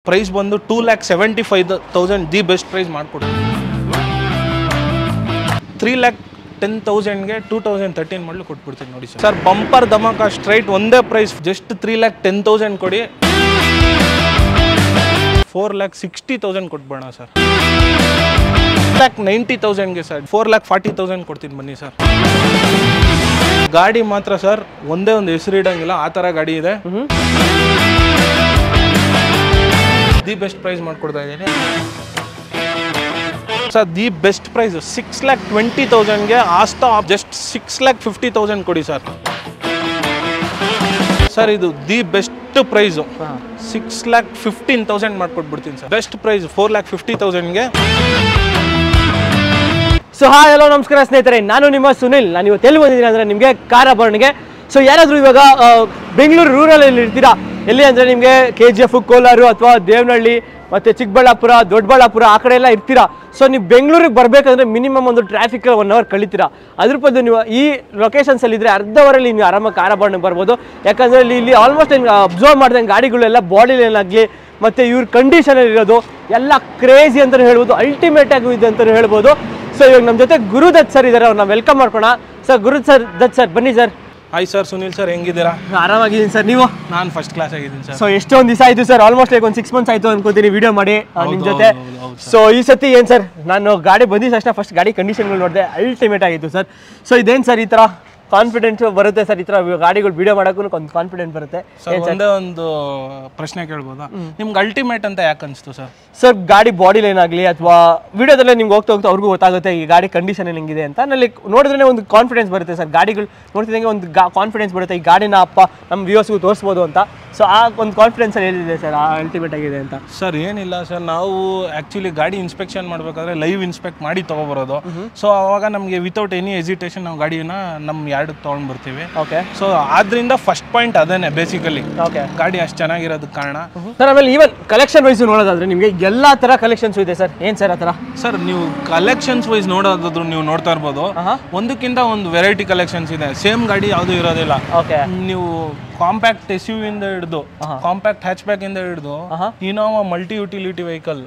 Price ಬಂದು 2,75,000 the best price ಮಾಡಿಕೊಡ್ತೀನಿ. 3,10,000ಗೆ 2013 ಮಾಡಲು ಕೊಟ್ಬಿಡ್ತೀನಿ ನೋಡಿ ಸರ್. ಬಂಪರ್ ಧಮಾಕ ಸ್ಟ್ರೈಟ್ ಒಂದೇ ಪ್ರೈಸ್, ಜಸ್ಟ್ 3,10,000 ಕೊಡಿ, 4,60,000 ಕೊಟ್ಬಿಡೋಣ ಸರ್. 4,90,000ಗೆ ಸರ್ 4,40,000 ಕೊಡ್ತೀನಿ ಬನ್ನಿ ಸರ್. ಗಾಡಿ ಮಾತ್ರ ಸರ್ ಒಂದೇ ಒಂದು ಹೆಸರು ಇಡಂಗಿಲ್ಲ, ಆ ಥರ ಗಾಡಿ ಇದೆ. ದಿ ಬೆಸ್ಟ್ ಪ್ರೈಸ್ ಮಾಡ್ಕೊಡ್ತಾ ಇದ್ದೀನಿ ಸರ್. ದಿ ಬೆಸ್ಟ್ ಪ್ರೈಸ್ 6,20,000ಗೆ ಆಸ್ಟಾ ಜಸ್ಟ್ 6,50,000 ಕೊಡಿ ಸರ್. ಸರ್ ಇದು ದಿ ಬೆಸ್ಟ್ ಪ್ರೈಸು 6,15,000 ಮಾಡ್ಕೊಟ್ಬಿಡ್ತೀನಿ ಸರ್. ಬೆಸ್ಟ್ ಪ್ರೈಸ್ 4,50,000ಗೆ. ಸೊ ಹಾಯ್ ಹಲೋ ನಮಸ್ಕಾರ ಸ್ನೇಹಿತರೆ, ನಾನು ನಿಮ್ಮ ಸುನಿಲ್. ನಾನು ಇವತ್ತು ಎಲ್ಲಿ ಬಂದಿದ್ದೀನಿ ಅಂದರೆ ನಿಮಗೆ ಕಾರಾಭರಣಗೆ. ಸೊ ಯಾರಾದರೂ ಇವಾಗ ಬೆಂಗಳೂರು ರೂರಲಲ್ಲಿ ಇರ್ತೀರಾ, ಎಲ್ಲಿ ಅಂದರೆ ನಿಮಗೆ KGF, ಕೋಲಾರ ಅಥವಾ ದೇವನಹಳ್ಳಿ ಮತ್ತು ಚಿಕ್ಕಬಳ್ಳಾಪುರ, ದೊಡ್ಡಬಳ್ಳಾಪುರ ಆ ಕಡೆ ಎಲ್ಲ ಇರ್ತೀರಾ. ಸೊ ನೀವು ಬೆಂಗಳೂರಿಗೆ ಬರಬೇಕಂದ್ರೆ ಮಿನಿಮಮ್ ಒಂದು ಟ್ರಾಫಿಕ್ 1 ಅವರ್ ಕಳಿತೀರಾ. ಅದ್ರ ಬದಲು ನೀವು ಈ ಲೊಕೇಶನ್ಸಲ್ಲಿ ಇದ್ದರೆ ಅರ್ಧ ಅವರಲ್ಲಿ ನೀವು ಆರಾಮಾಗಿ ಕಾರಾಭರಣಕ್ಕೆ ಬರ್ಬೋದು. ಯಾಕಂದರೆ ಇಲ್ಲಿ ಆಲ್ಮೋಸ್ಟ್ ಅಬ್ಸರ್ವ್ ಮಾಡಿದಂಗೆ ಗಾಡಿಗಳೆಲ್ಲ ಬಾಡಿ ಲೈನ್ ಆಗಲಿ ಮತ್ತು ಇವ್ರ ಕಂಡೀಷನಲ್ಲಿ ಇರೋದು ಎಲ್ಲ ಕ್ರೇಜಿ ಅಂತಲೇ ಹೇಳ್ಬೋದು, ಅಲ್ಟಿಮೇಟ್ ಆಗಿ ಇದೆ ಅಂತಲೇ ಹೇಳ್ಬೋದು. ಸೊ ಇವಾಗ ನಮ್ಮ ಜೊತೆ ಗುರುದತ್ ಸರ್ ಇದ್ದಾರೆ, ಅವ್ರನ್ನ ವೆಲ್ಕಮ್ ಮಾಡ್ಕೋಣ. ಸರ್ ದತ್ ಸರ್ ಬನ್ನಿ sir. Hi sir, Sunil sir ಹೆಂಗಿದ್ದೀರಾ? ಆರಾಮಾಗಿದ್ದೀನಿ ಸರ್, ನೀವು? ನಾನು ಫಸ್ಟ್ ಕ್ಲಾಸ್ ಆಗಿದ್ದೀನಿ ಸರ್. ಸೊ ಎಷ್ಟೊಂದು ದಿವಸ ಆಯಿತು ಸರ್, ಆಲ್ಮೋಸ್ಟ್ ಲೈಕ್ ಒಂದು 6 months ಆಯಿತು ಅನ್ಕೋತೀನಿ ವಿಡಿಯೋ ಮಾಡಿ ನಿಮ್ಮ ಜೊತೆ. ಸೊ ಈ ಸತಿ ಏನು ಸರ್, ನಾನು ಗಾಡಿ ಬಂದಿದ್ದ ತಕ್ಷಣ ಫಸ್ಟ್ ಗಾಡಿ ಕಂಡೀಷನ್ಗಳು ನೋಡಿದೆ, ಅಲ್ಟಿಮೇಟ್ ಆಗಿತ್ತು ಸರ್. ಸೊ ಇದೇನು ಸರ್ ಈ ಥರ ಕಾನ್ಫಿಡೆನ್ಸ್ ಬರುತ್ತೆ ಸರ್, ಈ ಥರ ಗಾಡಿಗಳು ವಿಡಿಯೋ ಮಾಡೋಕ್ಕೂ ಒಂದು ಕಾನ್ಫಿಡೆನ್ಸ್ ಬರುತ್ತೆ. ಒಂದೇ ಒಂದು ಪ್ರಶ್ನೆ ಕೇಳ್ಬೋದಾ, ನಿಮ್ಗೆ ಅಲ್ಟಿಮೇಟ್ ಅಂತ ಯಾಕೆ ಅನಿಸ್ತು ಸರ್? ಸರ್ ಗಾಡಿ ಬಾಡಿ ಲೈನ್ ಆಗಲಿ ಅಥವಾ ವಿಡಿಯೋದಲ್ಲೇ ನಿಮ್ಗೆ ಹೋಗ್ತಾ ಅವ್ರಿಗೂ ಗೊತ್ತಾಗುತ್ತೆ ಈ ಗಾಡಿ ಕಂಡೀಷನ್ ಹೆಂಗಿದೆ ಅಂತ. ನಲ್ಲಿ ನೋಡಿದ್ರೆ ಒಂದು ಕಾನ್ಫಿಡೆನ್ಸ್ ಬರುತ್ತೆ ಸರ್, ಗಾಡಿಗಳು ನೋಡ್ತಿದ್ದಂಗೆ ಒಂದು ಕಾನ್ಫಿಡೆನ್ಸ್ ಬರುತ್ತೆ, ಈ ಗಾಡಿನ ನಮ್ಮ ವ್ಯೂವರ್ಸ್ಗೂ ತೋರಿಸ್ಬೋದು ಅಂತ. ಸೊ ಆ ಒಂದು ಕಾನ್ಫಿಡೆನ್ಸ್ ಏನಿದೆ ಸರ್, ಆ ಅಲ್ಟಿಮೇಟ್ ಆಗಿದೆ ಅಂತ. ಸರ್ ಏನಿಲ್ಲ ಸರ್, ನಾವು ಆ್ಯಕ್ಚುಲಿ ಗಾಡಿ ಇನ್ಸ್ಪೆಕ್ಷನ್ ಮಾಡಬೇಕಾದ್ರೆ ಲೈವ್ ಇನ್ಸ್ಪೆಕ್ಟ್ ಮಾಡಿ ತೊಗೊಬರೋದು. ಸೊ ಆವಾಗ ನಮಗೆ ವಿತೌಟ್ ಎನಿ ಹೆಸಿಟೇಷನ್ ನಾವು ಗಾಡಿನ ನಮ್ಮ ಯಾರ್ಡಿಗೆ ತೊಗೊಂಡು ಬರ್ತೀವಿ. ಓಕೆ. ಸೊ ಆದ್ರಿಂದ ಫಸ್ಟ್ ಪಾಯಿಂಟ್ ಅದೇನೆ ಬೇಸಿಕಲಿ. ಓಕೆ. ಗಾಡಿ ಅಷ್ಟು ಚೆನ್ನಾಗಿರೋದಕ್ಕೆ ಕಾರಣ ಸರ್. ಆಮೇಲೆ ಈವನ್ ಕಲೆಕ್ಷನ್ ವೈಸ್ ನೋಡೋದಾದ್ರೆ ನಿಮಗೆ ಎಲ್ಲ ಥರ ಕಲೆಕ್ಷನ್ಸ್ ಇದೆ ಸರ್. ಏನು ಸರ್ ಆ ಥರ? ಸರ್ ನೀವು ಕಲೆಕ್ಷನ್ಸ್ ವೈಸ್ ನೋಡೋದಾದ್ರು ನೀವು ನೋಡ್ತಾ ಇರ್ಬೋದು, ಒಂದಕ್ಕಿಂತ ಒಂದು ವೆರೈಟಿ ಕಲೆಕ್ಷನ್ಸ್ ಇದೆ. ಸೇಮ್ ಗಾಡಿ ಯಾವುದೂ ಇರೋದಿಲ್ಲ. ಓಕೆ. ನೀವು ಕಾಂಪ್ಯಾಕ್ಟ್ SUV ಇಂದ ಹಿಡಿದು ಕಾಂಪ್ಯಾಕ್ಟ್ ಹ್ಯಾಚ್ ಬ್ಯಾಕ್ ಇಂದ ಹಿಡಿದು Innova multi utility vehicle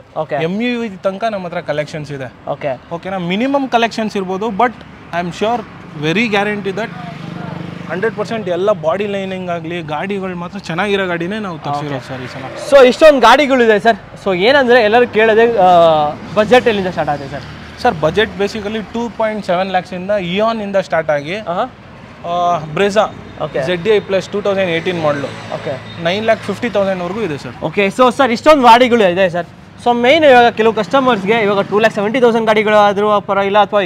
MUV ತನಕ ನಮ್ಮ ಹತ್ರ ಕಲೆಕ್ಷನ್ಸ್ ಇದೆ. ಓಕೆನಾ? ಮಿನಿಮಮ್ ಕಲೆಕ್ಷನ್ಸ್ ಇರ್ಬೋದು, but I am sure very guarantee that 100% ಎಲ್ಲ ಬಾಡಿ ಲೈನಿಂಗ್ ಆಗಲಿ ಗಾಡಿಗಳು ಮಾತ್ರ ಚೆನ್ನಾಗಿರೋ ಗಾಡಿನೇ ನಾವು ತರಿಸಿರೋದು ಸರ್ ಈ ಸಲ. ಸೊ ಇಷ್ಟೊಂದು ಗಾಡಿಗಳಿದೆ ಸರ್. ಸೊ ಏನಂದರೆ ಎಲ್ಲರೂ ಕೇಳೋದೇ ಬಜೆಟ್ ಎಲ್ಲಿಂದ ಸ್ಟಾರ್ಟ್ ಆಗಿದೆ sir? Sir budget basically 2.7 lakhs ಇಂದ ಇಯಾನ್ ಇಂದ ಸ್ಟಾರ್ಟ್ ಆಗಿ ಬ್ರೆಜಾ ZDI ಪ್ಲಸ್ 2018 ಮಾಡಲು 9,50,000 ಇದೆ ಸರ್. ಓಕೆ. ಸೊ ಸರ್ ಇಷ್ಟೊಂದು ಗಾಡಿಗಳು ಇದೆ ಸರ್. ಸೊ ಮೇನ್ ಇವಾಗ ಕೆಲವು ಕಸ್ಟಮರ್ಸ್ಗೆ ಇವಾಗ 2,70,000 ಗಾಡಿಗಳು ಆದರೂ ಪರವಾಗಿಲ್ಲ, ಅಥವಾ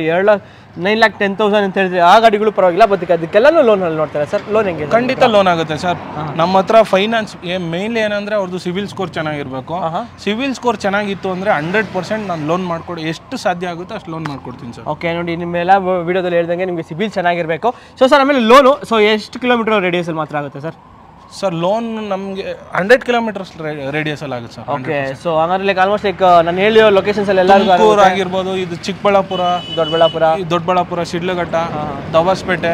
9,10,000 ಅಂತ ಹೇಳಿದ್ರೆ ಆ ಗಾಡಿಗಳು ಪರವಾಗಿಲ್ಲ, ಬಟ್ ಅದಕ್ಕೆಲ್ಲನೂ ಲೋನಲ್ಲಿ ನೋಡ್ತಾರೆ ಸರ್. ಲೋನ್ ಹೆಂಗೆ? ಖಂಡಿತ ಲೋನ್ ಆಗುತ್ತೆ ಸರ್. ನಮ್ಮ ಹತ್ರ ಫೈನಾನ್ಸ್ ಮೇನ್ಲಿ ಏನಂದ್ರೆ ಅವ್ರದ್ದು ಸಿವಿಲ್ ಸ್ಕೋರ್ ಚೆನ್ನಾಗಿರ್ಬೇಕು. ಸಿವಿಲ್ ಸ್ಕೋರ್ ಚೆನ್ನಾಗಿತ್ತು ಅಂದ್ರೆ 100% ನಾನು ಲೋನ್ ಮಾಡ್ಕೊಡಿ, ಎಷ್ಟು ಸಾಧ್ಯ ಆಗುತ್ತೆ ಅಷ್ಟು ಲೋನ್ ಮಾಡ್ಕೊಡ್ತೀನಿ ಸರ್. ಓಕೆ. ನೋಡಿ ನಿಮ್ಮೆಲ್ಲ ವಿಡಿಯೋದಲ್ಲಿ ಹೇಳ್ದಂಗೆ ನಿಮಗೆ ಸಿಬಿಲ್ ಚೆನ್ನಾಗಿರಬೇಕು. ಸೊ ಸರ್ ಆಮೇಲೆ ಲೋನು ಸೊ ಎಷ್ಟು ಕಿಲೋಮೀಟರ್ ರೇಡಿಯಸಲ್ಲಿ ಮಾತ್ರ ಆಗುತ್ತೆ ಸರ್? ಸರ್ ಲೋನ್ ನಮಗೆ 100 kilometers ರೇಡಿಯಸಲ್ಲಿ ಆಗುತ್ತೆ ಸರ್. ಓಕೆ. ಸೊ ಹಂಗಾದ್ರೆ ಲೈಕ್ ಆಲ್ಮೋಸ್ಟ್ ಲೈಕ್ ನಾನು ಹೇಳಿರೋ ಲೊಕೇಶನ್ಸ್ ಎಲ್ಲ ತುಮಕೂರು ಆಗಿರ್ಬೋದು, ಇದು ಚಿಕ್ಕಬಳ್ಳಾಪುರ, ದೊಡ್ಡಬಳ್ಳಾಪುರ, ಶಿಡ್ಲಘಟ್ಟ, ದವಾಸ್ಪೇಟೆ,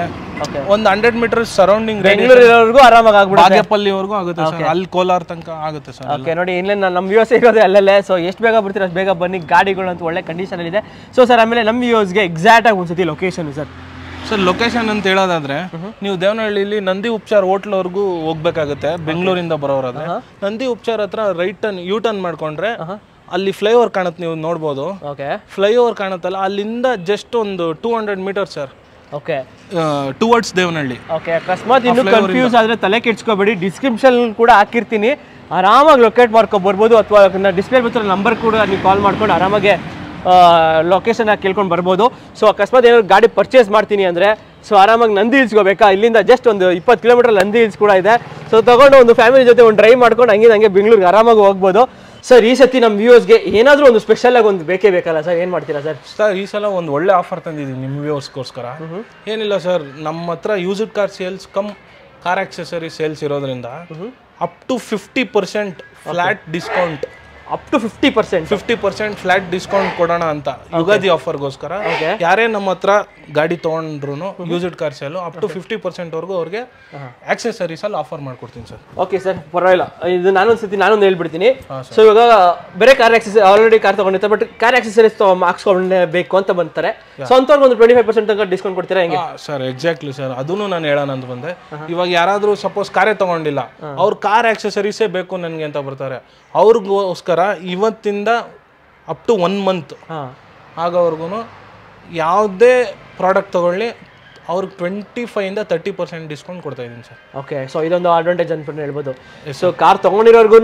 ಒಂದು 100 meters ಸರೌಂಡಿಂಗ್ ಬೆಂಗಳೂರಿವರೆಗೂ ಆರಾಮಾಗಿ ಆಗ್ಬಿಡುತ್ತೆ, ಬಾಗೇಪಲ್ಲಿವರೆಗೂ ಆಗುತ್ತೆ ಸರ್. ಅಲ್ಲಿ ಕೋಲಾರ ತನಕ ಆಗುತ್ತೆ ಸರ್. ಓಕೆ. ನೋಡಿ ಇಲ್ಲೇ ನಮ್ಮ ವ್ಯೂಸ್ ಇರೋದು ಅಲ್ಲಲ್ಲೇ. ಸೊ ಎಷ್ಟು ಬೇಗ ಬರ್ತೀರ ಅಷ್ಟು ಬೇಗ ಬನ್ನಿ, ಗಾಡಿಗಳು ಅಂತ ಒಳ್ಳೆ ಕಂಡೀಷನಲ್ಲಿ ಇದೆ. ಸೊ ಸರ್ ಆಮೇಲೆ ನಮ್ಮ ವ್ಯೂಸ್ಗೆ ಎಕ್ಸಾಕ್ಟ್ ಆಗಿ ಒಂದ್ಸತಿ ಲೊಕೇಶನ್ ಸರ್. ಸರ್ ಲೊಕೇಶನ್ ಅಂತ ಹೇಳೋದಾದ್ರೆ ನೀವು ದೇವನಹಳ್ಳಿಲಿ ನಂದಿ ಉಪಚಾರ್ ಹೋಟ್ಲ್ವರೆಗೂ ಹೋಗ್ಬೇಕಾಗುತ್ತೆ ಬೆಂಗಳೂರಿಂದ ಬರೋರಾದ್ರೆ. ನಂದಿ ಉಪಚಾರ್ ಹತ್ರ ರೈಟ್ ಟರ್ನ್ U-turn ಮಾಡ್ಕೊಂಡ್ರೆ ಅಲ್ಲಿ ಫ್ಲೈಓವರ್ ಕಾಣುತ್ತೆ, ನೀವು ನೋಡ್ಬೋದು. ಫ್ಲೈಓವರ್ ಕಾಣುತ್ತಲ್ಲ, ಅಲ್ಲಿಂದ ಜಸ್ಟ್ ಒಂದು 200 meters sir. Okay. Towards Devanahalli. Okay. ಅಕಸ್ಮಾತ್ ಇನ್ನೂ ಕನ್ಫ್ಯೂಸ್ ಆದರೆ ತಲೆ ಕೆಡ್ಸ್ಕೊಬೇಡಿ, ಡಿಸ್ಕ್ರಿಪ್ಷನ್ ಕೂಡ ಹಾಕಿರ್ತೀನಿ, ಆರಾಮಾಗಿ ಲೊಕೇಟ್ ಮಾಡ್ಕೊಂಡು ಬರ್ಬೋದು. ಅಥವಾ ಡಿಸ್ಪ್ಲೇ ಬರ್ತಿರೋ ನಂಬರ್ ಕೂಡ ನೀವು ಕಾಲ್ ಮಾಡ್ಕೊಂಡು ಆರಾಮಾಗಿ ಲೊಕೇಶನ್ ಕೇಳ್ಕೊಂಡು ಬರ್ಬೋದು. ಸೊ ಅಕಸ್ಮಾತ್ ಏನಾದ್ರು ಗಾಡಿ ಪರ್ಚೇಸ್ ಮಾಡ್ತೀನಿ ಅಂದರೆ ಸೊ ಆರಾಮಾಗಿ ನಂದಿ ಹಿಲ್ಸ್ಗೋಬೇಕಾ, ಇಲ್ಲಿಂದ ಜಸ್ಟ್ ಒಂದು 20 kilometer ನಂದಿ ಹಿಲ್ಸ್ ಕೂಡ ಇದೆ. ಸೊ ತೊಗೊಂಡು ಒಂದು ಫ್ಯಾಮಿಲಿ ಜೊತೆ ಒಂದು ಡ್ರೈವ್ ಮಾಡ್ಕೊಂಡು ಹಂಗೆ ಬೆಂಗಳೂರಿಗೆ ಆರಾಮಾಗಿ ಹೋಗ್ಬೋದು. ಸರ್ ಈ ಸತಿ ನಮ್ಮ ವ್ಯೂವರ್ಸ್ಗೆ ಏನಾದರೂ ಒಂದು ಸ್ಪೆಷಲ್ ಆಗಿ ಒಂದು ಬೇಕೇ ಬೇಕಲ್ಲ ಸರ್, ಏನು ಮಾಡ್ತೀರಾ ಸರ್? ಸರ್ ಈ ಸಲ ಒಂದು ಒಳ್ಳೆ ಆಫರ್ ತಂದಿದ್ದೀನಿ ನಿಮ್ಮ ವ್ಯೂವರ್ಸ್ಗೋಸ್ಕರ. ಏನಿಲ್ಲ ಸರ್, ನಮ್ಮ ಹತ್ರ used car sales car accessory sales ಇರೋದ್ರಿಂದ up to 50% flat discount up to 50% flat discount ಕೊಡೋಣ ಅಂತ ಯುಗಾದಿ ಆಫರ್ಗೋಸ್ಕರ ಯಾರೇ ನಮ್ಮ ಹತ್ರ ಗಾಡಿ ತಗೊಂಡ್ರು used car sale up to 50% ವರೆಗೂ ಅವ್ರಿಗೆ ಆಕ್ಸೆಸರೀಸ್ ಅಲ್ಲಿ ಆಫರ್ ಮಾಡ್ಕೊಡ್ತೀನಿ ಸರ್. ಓಕೆ ಸರ್, ಪರವಾಗಿಲ್ಲ. ಇದು ನಾನೊಂದು ಹೇಳ್ಬಿಡ್ತೀನಿ. ಸೊ ಇವಾಗ ಬೇರೆ ಕಾರ್ ಆಕ್ಸೆಸರಿ ಆಲ್ರೆಡಿ ಕಾರ್ ತಗೊಂಡಿರ್ತಾರೆ, ಬಟ್ ಕಾರ್ ಆಕ್ಸೆಸರೀಸ್ ಹಾಕ್ಸ್ಕೊಂಡೇಬೇಕು ಅಂತ ಬಂತಾರೆ. ಸೊ ಅಂತವ್ರಿಗೆ ಒಂದು 25% ತನಕ ಡಿಸ್ಕೌಂಟ್ ಕೊಡ್ತೀರಾ ಹೆಂಗೆ? ಸರ್ ಎಕ್ಸಾಕ್ಟ್ಲಿ ಸರ್, ಅದನ್ನು ನಾನು ಹೇಳೋಣ ಅಂತ ಬಂದೆ. ಇವಾಗ ಯಾರಾದ್ರೂ ಸಪೋಸ್ ಕಾರೇ ತಗೊಂಡಿಲ್ಲ, ಅವ್ರ ಕಾರ್ ಆಕ್ಸೆಸರೀಸೇ ಬೇಕು ನನಗೆ ಅಂತ ಬರ್ತಾರೆ, ಅವ್ರಿಗೋಸ್ಕರ ಇವತ್ತಿಂದ ಅಪ್ ಟು 1 ಮಂತ್ ಆಗೋವರೆಗೂ ಯಾವುದೇ ಪ್ರಾಡಕ್ಟ್ ತಗೊಳ್ಳಿ ಅವ್ರಿಗೆ 25 ಇಂದ 30% ಡಿಸ್ಕೌಂಟ್ ಕೊಡ್ತಾ ಇದ್ದೀನಿ ಸರ್. ಓಕೆ, ಸೊ ಇದೊಂದು ಅಡ್ವಾಂಟೇಜ್ ಅಂತ ಹೇಳ್ಬೋದು. ಸೊ ಕಾರ್ ತಗೊಂಡಿರೋರ್ಗು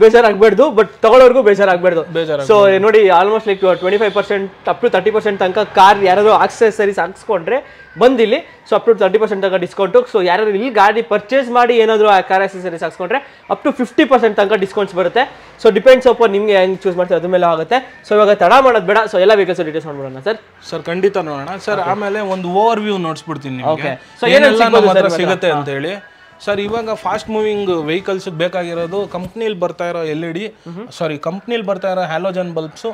ಬೇಜಾರಾಗಬಾರ್ದು, ಬಟ್ ತಗೊಳ್ಳೋರ್ಗೂ ಬೇಜಾರಾಗಬಾರ್ದು. ಸೊ ನೋಡಿ, ಆಲ್ಮೋಸ್ಟ್ ಲೈಕ್ 25% ಅಪ್ ಟು 30% ತನಕ ಕಾರ್ ಯಾರಾದ್ರು ಆಕ್ಸೆಸರೀಸ್ ಹಾಕ್ಸ್ಕೊಂಡ್ರೆ ಬಂದಿಲ್ಲಿ. ಸೊ ಅಪ್ ಟು 30% ತನಕ ಡಿಸ್ಕೌಂಟು. ಸೊ ಯಾರಾದ್ರು ಇಲ್ಲಿ ಗಾಡಿ ಪರ್ಚೇಸ್ ಮಾಡಿ ಏನಾದರೂ ಕಾರ್ ಆಕ್ಸೆಸರೀಸ್ ಹಾಕ್ಸ್ಕೊಂಡ್ರೆ ಅಪ್ ಟು 50% ತನಕ ಡಿಸ್ಕೌಂಟ್ಸ್ ಬರುತ್ತೆ. ಸೊ ಡಿಪೆಂಡ್ಸ್ ಅಪಾನ್ ನಿಮಗೆ ಹೆಂಗೆ ಚೂಸ್ ಮಾಡ್ತೀವಿ ಅದ್ರ ಮೇಲೆ ಆಗುತ್ತೆ. ಸೊ ಇವಾಗ ತಡ ಮಾಡೋದು ಬೇಡ. ಸೊ ಎಲ್ಲ ವೆಹಿಕಲ್ಸ್ ಡೀಟೇಲ್ಸ್ ನೋಡ್ಬಿಡೋಣ ಸರ್. ಸರ್ ಖಂಡಿತ ನೋಡೋಣ ಸರ್. ಆಮೇಲೆ ಒಂದು ಓವರ್ ವ್ಯೂ ನೋಡಿಸ್ಬಿಡ್ತೀನಿ ನಿಮಗೆ, ಏನೆಲ್ಲ ನಮ್ಮ ಹತ್ರ ಸಿಗುತ್ತೆ ಅಂತ ಹೇಳಿ. ಸರ್ ಇವಾಗ ಫಾಸ್ಟ್ ಮೂವಿಂಗ್ ವೆಹಿಕಲ್ಸ್ ಬೇಕಾಗಿರೋದು ಕಂಪ್ನಿಲಿ ಬರ್ತಾ ಇರೋ ಕಂಪ್ನಿಲಿ ಬರ್ತಾ ಇರೋ ಹ್ಯಾಲೋಜನ್ ಬಲ್ಬ್ಸು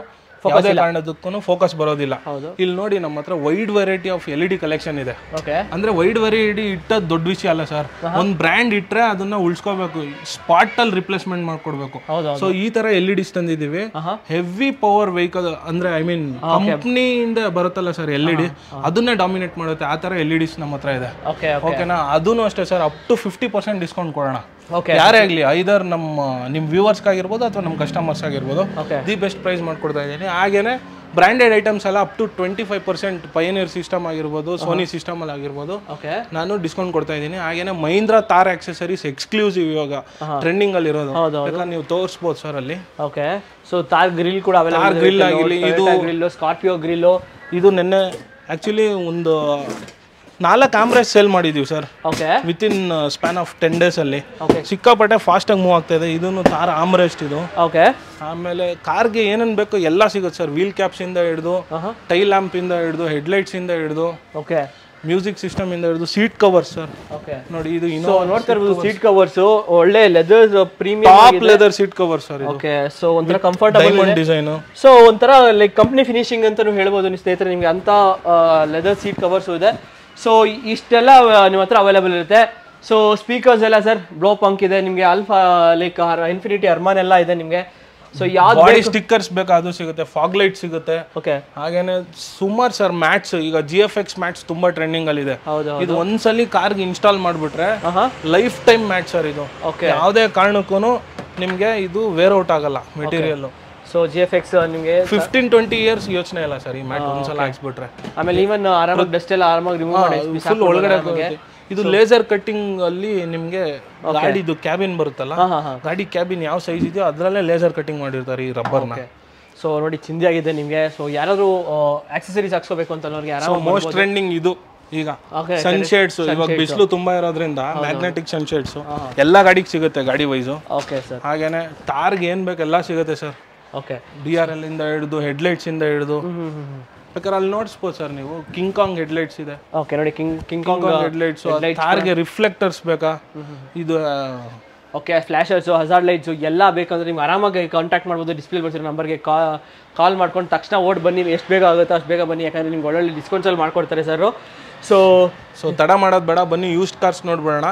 ಯಾವುದೇ ಕಾರಣದಕ್ಕೂ ಫೋಕಸ್ ಬರೋದಿಲ್ಲ. ಇಲ್ಲಿ ನೋಡಿ, ನಮ್ಮ ಹತ್ರ wide variety of LED collection ಇದೆ. ಅಂದ್ರೆ ವೈಡ್ ವೆರೈಟಿ ಇಟ್ಟದ್ ದೊಡ್ಡ ವಿಷಯ ಅಲ್ಲ ಸರ್. ಒಂದ್ ಬ್ರ್ಯಾಂಡ್ ಇಟ್ರೆ ಅದನ್ನ ಉಳಿಸ್ಕೋಬೇಕು, ಸ್ಪಾಟ್ ಅಲ್ಲಿ ರಿಪ್ಲೇಸ್ಮೆಂಟ್ ಮಾಡ್ಕೊಡ್ಬೇಕು. ಸೊ ಈ ತರ LEDs ತಂದಿದೀವಿ. ಹೆವಿ ಪವರ್ ವೆಹಿಕಲ್ ಅಂದ್ರೆ ಐ ಮೀನ್ ಕಂಪ್ನಿಯಿಂದ ಬರುತ್ತಲ್ಲ ಸರ್ LED, ಅದನ್ನೇ ಡಾಮಿನೇಟ್ ಮಾಡುತ್ತೆ. ಆ ತರ LEDs ನಮ್ಮ ಹತ್ರ ಇದೆ. ಓಕೆನಾ? ಅದನ್ನು ಅಷ್ಟೇ ಸರ್, ಅಪ್ ಟು 50% ಡಿಸ್ಕೌಂಟ್ ಕೊಡೋಣ. ಯಾರೇ ಆಗಲಿ, ಐದರ್ ನಿಮ್ಮ ವ್ಯೂವರ್ಸ್ ಆಗಿರ್ಬೋದು ಅಥವಾ ನಮ್ಮ ಕಸ್ಟಮರ್ಸ್ ಆಗಿರ್ಬೋದು, ದಿ ಬೆಸ್ಟ್ ಪ್ರೈಸ್ ಮಾಡ್ಕೊಡ್ತಾ ಇದ್ದೀನಿ. ಹಾಗೇನೆ ಬ್ರಾಂಡೆಡ್ ಐಟಮ್ಸ್ ಎಲ್ಲ ಅಪ್ ಟು 25% ಪಯನಿಯರ್ ಸಿಸ್ಟಮ್ ಆಗಿರ್ಬೋದು, ಸೋನಿ ಸಿಸ್ಟಮ್ ಅಲ್ಲಿ ಆಗಿರ್ಬೋದು, ನಾನು ಡಿಸ್ಕೌಂಟ್ ಕೊಡ್ತಾ ಇದ್ದೀನಿ. ಹಾಗೇನೆ ಮಹೀಂದ್ರ ತಾರ್ ಆಕ್ಸೆಸರೀಸ್ ಎಕ್ಸ್ಕ್ಲೂಸಿವ್ ಇವಾಗ ಟ್ರೆಂಡಿಂಗ್ ಅಲ್ಲಿ ಇರೋದು, ನೀವು ತೋರಿಸಬಹುದು ಸರ್ ಅಲ್ಲಿ. ಓಕೆ, ಸೊ ತಾರ್ ಗ್ರಿಲ್ ಕೂಡ ಅವೈಲೇಬಲ್. ಗ್ರಿಲ್ ಆಗಿರಲಿ, ಇದು ಸ್ಕಾರ್ಪಿಯೋ ಗ್ರಿಲ್, ಇದು ನೆನ್ನೆ ಆಕ್ಚುಲಿ ಒಂದು 4 ಆಮ್ರೆಸ್ಟ್ ಸೇಲ್ ಮಾಡಿದೀವಿ sir. With in span of 10 days ಅಲ್ಲಿ. ಸಿಕ್ಕಾಪಟ್ಟೆ ಫಾಸ್ಟ್ ಆಗಿ ಮೂವ್ ಆಗ್ತಾ ಇದೆ. ಇದನ್ನು ತಾರ್ ಆಮ್ರೆಸ್ಟ್ ಇದು. ಆಮೇಲೆ ಕಾರ್ಗೆ ಏನೇನ್ ಬೇಕು ಎಲ್ಲ ಸಿಗುತ್ತೆ ಸರ್. ವೀಲ್ ಕ್ಯಾಪ್ಸ್ ಇಂದ ಹಿಡಿದು, ಟೈಲ್ ಲ್ಯಾಂಪ್ ಇಂದ ಹಿಡಿದು, ಹೆಡ್ಲೈಟ್ಸ್ ಇಂದ ಹಿಡಿದು, ಮ್ಯೂಸಿಕ್ ಸಿಸ್ಟಮ್ ಇಂದ ಹಿಡಿದು, ಸೀಟ್ ಕವರ್ಸ್ ಸರ್. ನೋಡಿ, ಇದು ನೋಡ್ತಾ ಇರ್ಬೋದು ಸೀಟ್ ಕವರ್ಸ್, ಒಳ್ಳೆ leather premium top leather seat cover sir. So ಒಂಥರ ಕಂಫರ್ಟಬಲ್ ಡಿಸೈನ್, ಸೊ ಒಂಥರ ಲೈಕ್ ಕಂಪ್ನಿ ಫಿನಿಶಿಂಗ್ ಅಂತಾನು ಹೇಳ್ಬೋದು ನಿಮ್ಮ ಸ್ನೇಹಿತರೆ. ನಿಮ್ಗೆ ಅಂತ ಲೆದರ್ ಸೀಟ್ ಕವರ್ಸ್ ಇದೆ. ಸೊ ಇಷ್ಟೆಲ್ಲ ನಿಮ್ಮ ಹತ್ರ ಅವೈಲೇಬಲ್ ಇರುತ್ತೆ. ಸೊ ಸ್ಪೀಕರ್ಸ್ ಎಲ್ಲ ಸರ್ ಬ್ಲೋ ಪಂಕ್ ಇದೆ ನಿಮಗೆ, ಆಲ್ಫಾ ಲೈಕ್ ಇನ್ಫಿನಿಟಿ ಅರ್ಮಾನ್ ಎಲ್ಲ ಇದೆ ನಿಮಗೆ. ಸೊ ಯಾವ್ದು ಬಾಡಿ ಸ್ಟಿಕ್ಕರ್ಸ್ ಬೇಕು ಅದು ಸಿಗುತ್ತೆ, ಫಾಗ್ ಲೈಟ್ ಸಿಗುತ್ತೆ. ಹಾಗೇನೆ ಸುಮಾರು ಸರ್ ಮ್ಯಾಟ್ಸ್, ಈಗ GFX ಮ್ಯಾಟ್ಸ್ ತುಂಬಾ ಟ್ರೆಂಡಿಂಗ್ ಅಲ್ಲಿ ಇದೆ. ಇದು ಒಂದ್ಸಲಿ ಕಾರ್ಗೆ ಇನ್ಸ್ಟಾಲ್ ಮಾಡ್ಬಿಟ್ರೆ ಲೈಫ್ ಟೈಮ್ ಮ್ಯಾಟ್ ಸರ್ ಇದು. ಯಾವುದೇ ಕಾರಣಕ್ಕೂ ನಿಮ್ಗೆ ಇದು ವೇರ್ ಔಟ್ ಆಗಲ್ಲ ಮೆಟೀರಿಯಲ್. ಸೊ GFX ನಿಮಗೆ 15-20 ಇಯರ್ಸ್ ಯೋಚನೆ ಇಲ್ಲ ಸರ್ ಈ ಮ್ಯಾಟ್ ಒಂದ್ಸಲ ಹಾಕ್ಸ್ಬಿಟ್ರೆ. ಆಮೇಲೆ ಈವನ್ ಆರಾಮಾಗಿ ಡಸ್ಟ್ ಎಲ್ಲ ಆರಾಮಾಗಿ ರಿಮೂವ್ ಮಾಡಿ ಫುಲ್ ಒಳಗಡೆ ಹೋಗುತ್ತೆ. ಇದು ಲೇಸರ್ ಕಟ್ಟಿಂಗ್ ಅಲ್ಲಿ ನಿಮ್ಗೆ ಗಾಡಿದು ಕ್ಯಾಬಿನ್ ಬರುತ್ತಲ್ಲ, ಗಾಡಿ ಕ್ಯಾಬಿನ್ ಯಾವ ಸೈಜ್ ಇದೆಯೋ ಅದ್ರಲ್ಲೇ ಲೇಸರ್ ಕಟ್ಟಿಂಗ್ ಮಾಡಿರ್ತಾರೆ ಈ ರಬ್ಬರ್ನ. ಸೊ ನೋಡಿ, ಚಿಂದಿ ಆಗಿದೆ ನಿಮಗೆ. ಸೊ ಯಾರಾದ್ರೂ ಆಕ್ಸೆಸರೀಸ್ ಹಾಕ್ಸ್ಕೋಬೇಕು ಅಂತ ಅವ್ರಿಗೆ ಮೋಸ್ಟ್ ಟ್ರೆಂಡಿಂಗ್ ಇದು. ಈಗ ಸನ್ಶೇಡ್ಸ್, ಇವಾಗ ಬಿಸಿಲು ತುಂಬಾ ಇರೋದ್ರಿಂದ ಮ್ಯಾಗ್ನೆಟಿಕ್ ಸನ್ಶೇಡ್ಸ್ ಎಲ್ಲಾ ಗಾಡಿಗೆ ಸಿಗುತ್ತೆ ಗಾಡಿ ವೈಸು. ಹಾಗೇನೆ ತಾರ್ಗೆ ಏನ್ ಬೇಕು ಎಲ್ಲ ಸಿಗುತ್ತೆ ಸರ್. DRL ಇಂದ ಹಿಡಿದು, ಹೆಡ್ಲೈಟ್ಸ್ ಇಂದ ಹಿಡಿದು, ಬೇಕಾದ್ರೆ ಅಲ್ಲಿ ನೋಡಿಸ್ಬೋದು ಸರ್ ನೀವು. ಕಿಂಗ್ ಕಾಂಗ್ ಹೆಡ್ಲೈಟ್ಸ್ ಇದೆ. ನೋಡಿ, ಕಿಂಗ್ ಕಾಂಗ್ ಹೆಡ್ಲೈಟ್ಸ್. ಕಾರ್ಗೆ ರಿಫ್ಲೆಕ್ಟರ್ಸ್ ಬೇಕಾ, ಇದು ಫ್ಲಾಶರ್ಸ್, ಹಜಾರ್ಡ್ ಲೈಟ್ಸ್ ಎಲ್ಲ ಬೇಕಂದ್ರೆ ನಿಮ್ಗೆ ಆರಾಮಾಗಿ ಕಾಂಟ್ಯಾಕ್ಟ್ ಮಾಡ್ಬೋದು. ಡಿಸ್ಪ್ಲೇ ಬರ್ಸಿರೋ ನಂಬರ್ಗೆ ಕಾಲ್ ಮಾಡ್ಕೊಂಡು ತಕ್ಷಣ ಓಡ್ ಬನ್ನಿ, ಎಷ್ಟು ಬೇಗ ಆಗುತ್ತೋ ಅಷ್ಟು ಬೇಗ ಬನ್ನಿ. ಯಾಕಂದ್ರೆ ನಿಮ್ಗೆ ಒಳ್ಳೊಳ್ಳೆ ಡಿಸ್ಕೌಂಟ್ಸಲ್ಲಿ ಮಾಡ್ಕೊಡ್ತಾರೆ ಸರ್. ಸೊ ತಡ ಮಾಡೋದು ಬೇಡ, ಬನ್ನಿ ಯೂಸ್ಡ್ ಕಾರ್ಸ್ ನೋಡ್ಬೇಡ.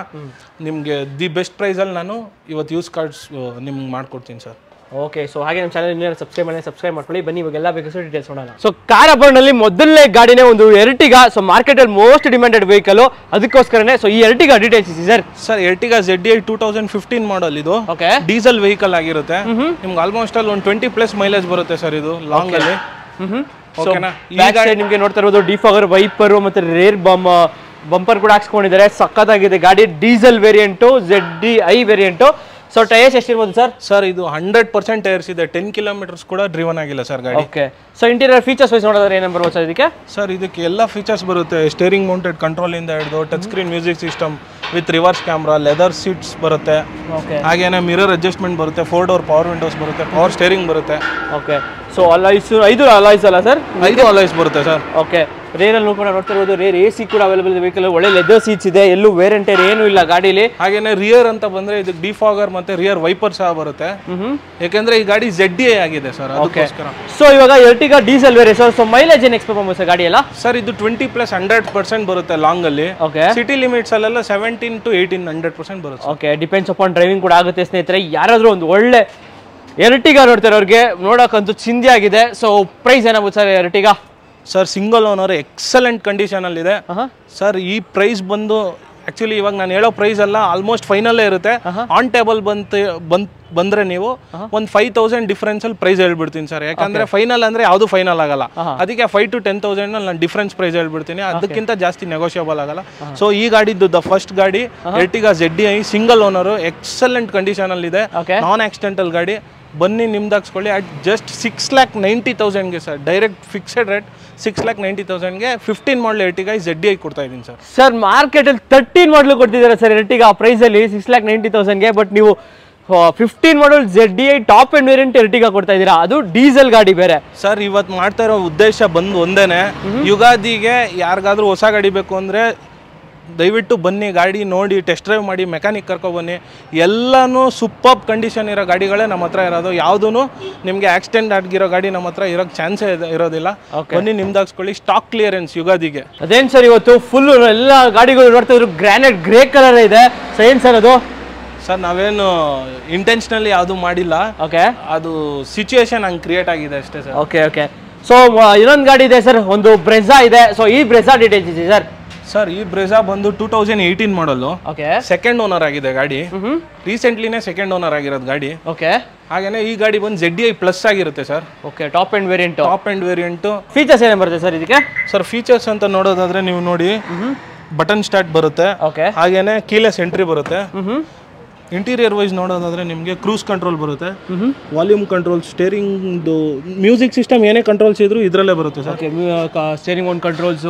ನಿಮಗೆ ದಿ ಬೆಸ್ಟ್ ಪ್ರೈಸಲ್ಲಿ ನಾನು ಇವತ್ತು ಯೂಸ್ ಕಾರ್ಸ್ ನಿಮ್ಗೆ ಮಾಡ್ಕೊಡ್ತೀನಿ ಸರ್. ಓಕೆ, ಸೊ ಹಾಗೆ ನಮ್ಮ ಚಾನಲ್ ಇನ್ನೇನು ಸಬ್ಸ್ಕ್ರೈಬ್ ಮಾಡ್ಕೊಳ್ಳಿ. ಬನ್ನಿ ಇವಾಗ ಎಲ್ಲ ಬೇಕಾದ ಡೀಟೇಲ್ಸ್ ನೋಡೋಣ. ಸೊ ಕಾರ್ ಅಬರ್ನಲ್ಲಿ ಮೊದಲನೇ ಗಾಡಿನೇ ಒಂದು ಎರ್ಟಿಗಾ. ಸೊ ಮಾರ್ಕೆಟಲ್ಲಿ ಮೋಸ್ಟ್ ಡಿಮ್ಯಾಂಡೆಡ್ ವೆಹಿಕಲ್, ಅದಕ್ಕೋಸ್ಕರನೇ. ಸೊ ಈ ಎರ್ಟಿಗಾ ಡೀಟೇಲ್ಸ್ ಇದೆ ಸರ್. ಎರ್ಟಿಗಾ ZDI 2015 ಮಾಡಲ್ ಇದು. ಡೀಸೆಲ್ ವೆಹಿಕಲ್ ಆಗಿರುತ್ತೆ. ನಿಮ್ಗೆ ಆಲ್ಮೋಸ್ಟ್ ಅಲ್ಲಿ ಒಂದು 20+ ಮೈಲೇಜ್ ಬರುತ್ತೆ ಸರ್ ಇದು ಲಾಂಗ್ ಅಲ್ಲಿ. ನಿಮಗೆ ನೋಡ್ತಾ ಇರೋದು ಡಿಫಾಗರ್, ವೈಪರ್ ಮತ್ತೆ ರೇರ್ ಬಂಪರ್ ಕೂಡ ಹಾಕ್ಸ್ಕೊಂಡಿದ್ದಾರೆ. ಸಕ್ಕತ್ತಾಗಿದೆ ಗಾಡಿ. Diesel variant, ZDI variant. So tyres ಎಷ್ಟಿರ್ಬೋದು ಸರ್? ಸರ್ ಇದು 100% ಟೈರ್ಸ್ ಇದೆ. 10 ಕಿಲೋಮೀಟರ್ಸ್ ಕೂಡ ಡ್ರಿವನ್ ಆಗಿಲ್ಲ ಸರ್ ಗಾಡಿ. Okay, so interior features wise ನೋಡಿದ್ರೆ ಏನೇನು ಬರ್ಬೋದು ಸರ್ ಇದಕ್ಕೆ? ಸರ್ ಇದಕ್ಕೆ ಎಲ್ಲ ಫೀಚರ್ಸ್ ಬರುತ್ತೆ. ಸ್ಟೇರಿಂಗ್ ಮೌಂಟೆಡ್ ಕಂಟ್ರೋಲ್ ಇಂದ ಹಿಡಿದು, touch screen music system with reverse camera, leather seats ಬರುತ್ತೆ. ಹಾಗೇನೆ ಮಿರರ್ ಅಡ್ಜಸ್ಟ್ಮೆಂಟ್ ಬರುತ್ತೆ, 4 ಡೋರ್ ಪವರ್ ವಿಂಡೋಸ್ ಬರುತ್ತೆ, ಪವರ್ ಸ್ಟೇರಿಂಗ್ ಬರುತ್ತೆ. ಓಕೆ, ಸೊ ಅಲಾಯ್ಸ್ 5 ಅಲಾಯ್ಸ್ ಅಲ್ಲ ಸರ್? 5 ಅಲಾಯ್ಸ್ ಬರುತ್ತೆ ಸರ್. ಓಕೆ. ರೇರ್ ಅಲ್ಲಿ ಕೂಡ ನೋಡ್ತಾ ಇರೋದು ರೇರ್ AC ಕೂಡ ಅವೈಲೇಬಲ್ ಇದೆ ವೆಹಿಕಲ್. ಒಳ್ಳೆ ಲೆದರ್ ಸೀಟ್ಸ್ ಇದೆ, ಎಲ್ಲೂ ವೇರ್ ಅಂಡ್ ಟೇರ್ ಏನು ಇಲ್ಲ ಗಾಡಿಲಿ. ಹಾಗೇನೆ ರಿಯರ್ ಅಂತ ಬಂದ್ರೆ ಇದು ಡಿಫಾಗರ್ ಮತ್ತೆ ರಿಯರ್ ವೈಪರ್ ಸಹ ಬರುತ್ತೆ. ಯಾಕಂದ್ರೆ ಈ ಗಾಡಿ ZDA ಆಗಿದೆ ಸರ್, ಅದಕ್ಕೋಸ್ಕರ. ಸೊ ಇವಾಗ Ertiga diesel variant sir. So mileage ಏನು ಎಕ್ಸ್ಪೆಕ್ಟ್ ಮಾಡ್ಬೋದು ಸರ್ ಗಾಡಿ ಎಲ್ಲ? ಸರ್ ಇದು 20+ 100% ಬರುತ್ತೆ ಲಾಂಗ್ ಅಲ್ಲಿ. ಓಕೆ. ಸಿಟಿ ಲಿಮಿಟ್ಸ್ ಅಲ್ಲೆಲ್ಲ 17 to 18 100% ಬರುತ್ತೆ. ಓಕೆ, ಡಿಪೆಂಡ್ಸ್ ಅಪಾನ್ ಡ್ರೈವಿಂಗ್ ಕೂಡ ಆಗುತ್ತೆ ಸ್ನೇಹಿತರೆ. ಯಾರಾದ್ರೂ ಒಂದು ಒಳ್ಳೆ ಎರ್ಟಿಗಾ ನೋಡ್ತಾರೆ ಅವ್ರಿಗೆ ನೋಡೋಕ್ಕಂತೂ ಚಿಂದಿ ಆಗಿದೆ. ಸೊ ಪ್ರೈಸ್ ಏನಾಗುತ್ತೆ sir Ertiga? Sir single owner excellent condition ಅಲ್ಲಿ ಇದೆ ಸರ್. ಈ ಪ್ರೈಸ್ ಬಂದು ಆಕ್ಚುಲಿ ಇವಾಗ ನಾನು ಹೇಳೋ ಪ್ರೈಸ್ ಅಲ್ಲ, ಆಲ್ಮೋಸ್ಟ್ ಫೈನಲ್ಲೇ ಇರುತ್ತೆ. ಆನ್ ಟೇಬಲ್ ಬಂದ್ರೆ ನೀವು ಒಂದು 5,000 ಡಿಫರೆನ್ಸ್ ಅಲ್ಲಿ ಪ್ರೈಸ್ ಹೇಳ್ಬಿಡ್ತೀನಿ ಸರ್. ಯಾಕಂದ್ರೆ ಫೈನಲ್ ಅಂದ್ರೆ ಯಾವ್ದು ಫೈನಲ್ ಆಗಲ್ಲ, ಅದಕ್ಕೆ 5 to 10,000 ನಾನು ಡಿಫರೆನ್ಸ್ ಪ್ರೈಸ್ ಹೇಳ್ಬಿಡ್ತೀನಿ. ಅದಕ್ಕಿಂತ ಜಾಸ್ತಿ ನೆಗೋಷಿಯಬಲ್ ಆಗಲ್ಲ. ಸೊ ಈ ಗಾಡಿದ್ದು ದ ಫಸ್ಟ್ ಗಾಡಿ Ertiga ZDI single owner, excellent condition ಅಲ್ಲಿ ಇದೆ, ನಾನ್ ಆಕ್ಸಿಡೆಂಟಲ್ ಗಾಡಿ. ಬನ್ನಿ ನಿಮ್ದಾಕ್ಸ್ಕೊಳ್ಳಿ ಅಟ್ ಜಸ್ಟ್ 6,90,000ಗೆ ಸರ್. ಡೈರೆಕ್ಟ್ ಫಿಕ್ಸೆಡ್ ರೇಟ್ 6,90,000ಗೆ 15 ಮಾಡಲ್ ಎರ್ಟಿಗಾ ZDI ಕೊಡ್ತಾ ಇದ್ದೀನಿ ಸರ್. ಸರ್ ಮಾರ್ಕೆಟ್ ಅಲ್ಲಿ 13 ಮಾಡಲ್ ಕೊಡ್ತಿದ್ದಾರೆ ಸರ್ ಎರ್ಟಿಗಾ ಆ ಪ್ರೈಸ್ ಅಲ್ಲಿ 6,90,000ಗೆ. ಬಟ್ ನೀವು 15 ಮಾಡಲ್ ZDI top end variant Ertiga ಕೊಡ್ತಾ ಇದ್ದೀರಾ, ಅದು ಡೀಸೆಲ್ ಗಾಡಿ ಬೇರೆ. ಸರ್ ಇವತ್ತು ಮಾಡ್ತಾ ಇರೋ ಉದ್ದೇಶ ಬಂದು ಒಂದೇನೆ, ಯುಗಾದಿಗೆ ಯಾರಿಗಾದ್ರೂ ಹೊಸ ಗಾಡಿ ಬೇಕು ಅಂದ್ರೆ ದಯವಿಟ್ಟು ಬನ್ನಿ, ಗಾಡಿ ನೋಡಿ, ಟೆಸ್ಟ್ ಡ್ರೈವ್ ಮಾಡಿ, ಮೆಕ್ಯಾನಿಕ್ ಕರ್ಕೊಬನ್ನಿ. ಎಲ್ಲನೂ ಸೂಪರ್ ಕಂಡೀಷನ್ ಇರೋ ಗಾಡಿಗಳೇ ನಮ್ಮ ಹತ್ರ ಇರೋದು. ಯಾವುದೂ ನಿಮಗೆ ಆಕ್ಸಿಡೆಂಟ್ ಆಗಿರೋ ಗಾಡಿ ನಮ್ಮ ಹತ್ರ ಇರೋಕ್ಕೆ ಚಾನ್ಸೇ ಇರೋದಿಲ್ಲ. ಬನ್ನಿ ನಿಮ್ದಾಕ್ಸ್ಕೊಳ್ಳಿ. Stock clearance ಯುಗಾದಿಗೆ. ಅದೇನು ಸರ್ ಇವತ್ತು ಫುಲ್ ಎಲ್ಲ ಗಾಡಿಗಳು ನೋಡ್ತಾ ಇದ್ರು ಗ್ರಾನೈಟ್ ಗ್ರೇ ಕಲರ್ ಇದೆ. ಸೊ ಏನು ಸರ್ ಅದು? ಸರ್ ನಾವೇನು ಇಂಟೆನ್ಷನಲಿ ಯಾವುದು ಮಾಡಿಲ್ಲ, ಓಕೆ, ಅದು ಸಿಚುವೇಶನ್ ಹಂಗೆ ಕ್ರಿಯೇಟ್ ಆಗಿದೆ ಅಷ್ಟೇ ಸರ್. Okay okay. ಸೊ ಇನ್ನೊಂದು ಗಾಡಿ ಇದೆ ಸರ್, ಒಂದು ಬ್ರೆಜಾ ಇದೆ. ಸೊ ಈ ಬ್ರೆಜಾ ಡೀಟೇಲ್ಸ್ ಇದೆ ಸರ್? ಸರ್ ಈ ಬ್ರೆಜಾ ಬಂದು 2018 ಮಾಡಲು, ಓಕೆ, ಸೆಕೆಂಡ್ ಓನರ್ ಆಗಿದೆ ಗಾಡಿ. ರೀಸೆಂಟ್ಲಿನೇ ಸೆಕೆಂಡ್ ಓನರ್ ಆಗಿರೋದು ಗಾಡಿ. ಓಕೆ. ಹಾಗೇನೆ ಈ ಗಾಡಿ ಬಂದು ZDI ಪ್ಲಸ್ ಆಗಿರುತ್ತೆ sir. Okay, top end variant. Top end variant. Features ಏನೇನು ಬರುತ್ತೆ ಸರ್ ಇದಕ್ಕೆ? ಸರ್ ಫೀಚರ್ಸ್ ಅಂತ ನೋಡೋದಾದ್ರೆ ನೀವು ನೋಡಿ, ಬಟನ್ ಸ್ಟಾರ್ಟ್ ಬರುತ್ತೆ, ಓಕೆ, ಹಾಗೇನೆ ಕೀಲೆಸ್ ಎಂಟ್ರಿ ಬರುತ್ತೆ. ಇಂಟೀರಿಯರ್ ವೈಸ್ ನೋಡೋದಾದ್ರೆ ನಿಮಗೆ ಕ್ರೂಸ್ ಕಂಟ್ರೋಲ್ ಬರುತ್ತೆ, volume control, steering, music system ಏನೇ ಕಂಟ್ರೋಲ್ಸ್ ಇದ್ರು ಇದರಲ್ಲೇ ಬರುತ್ತೆ sir. Steering one controls,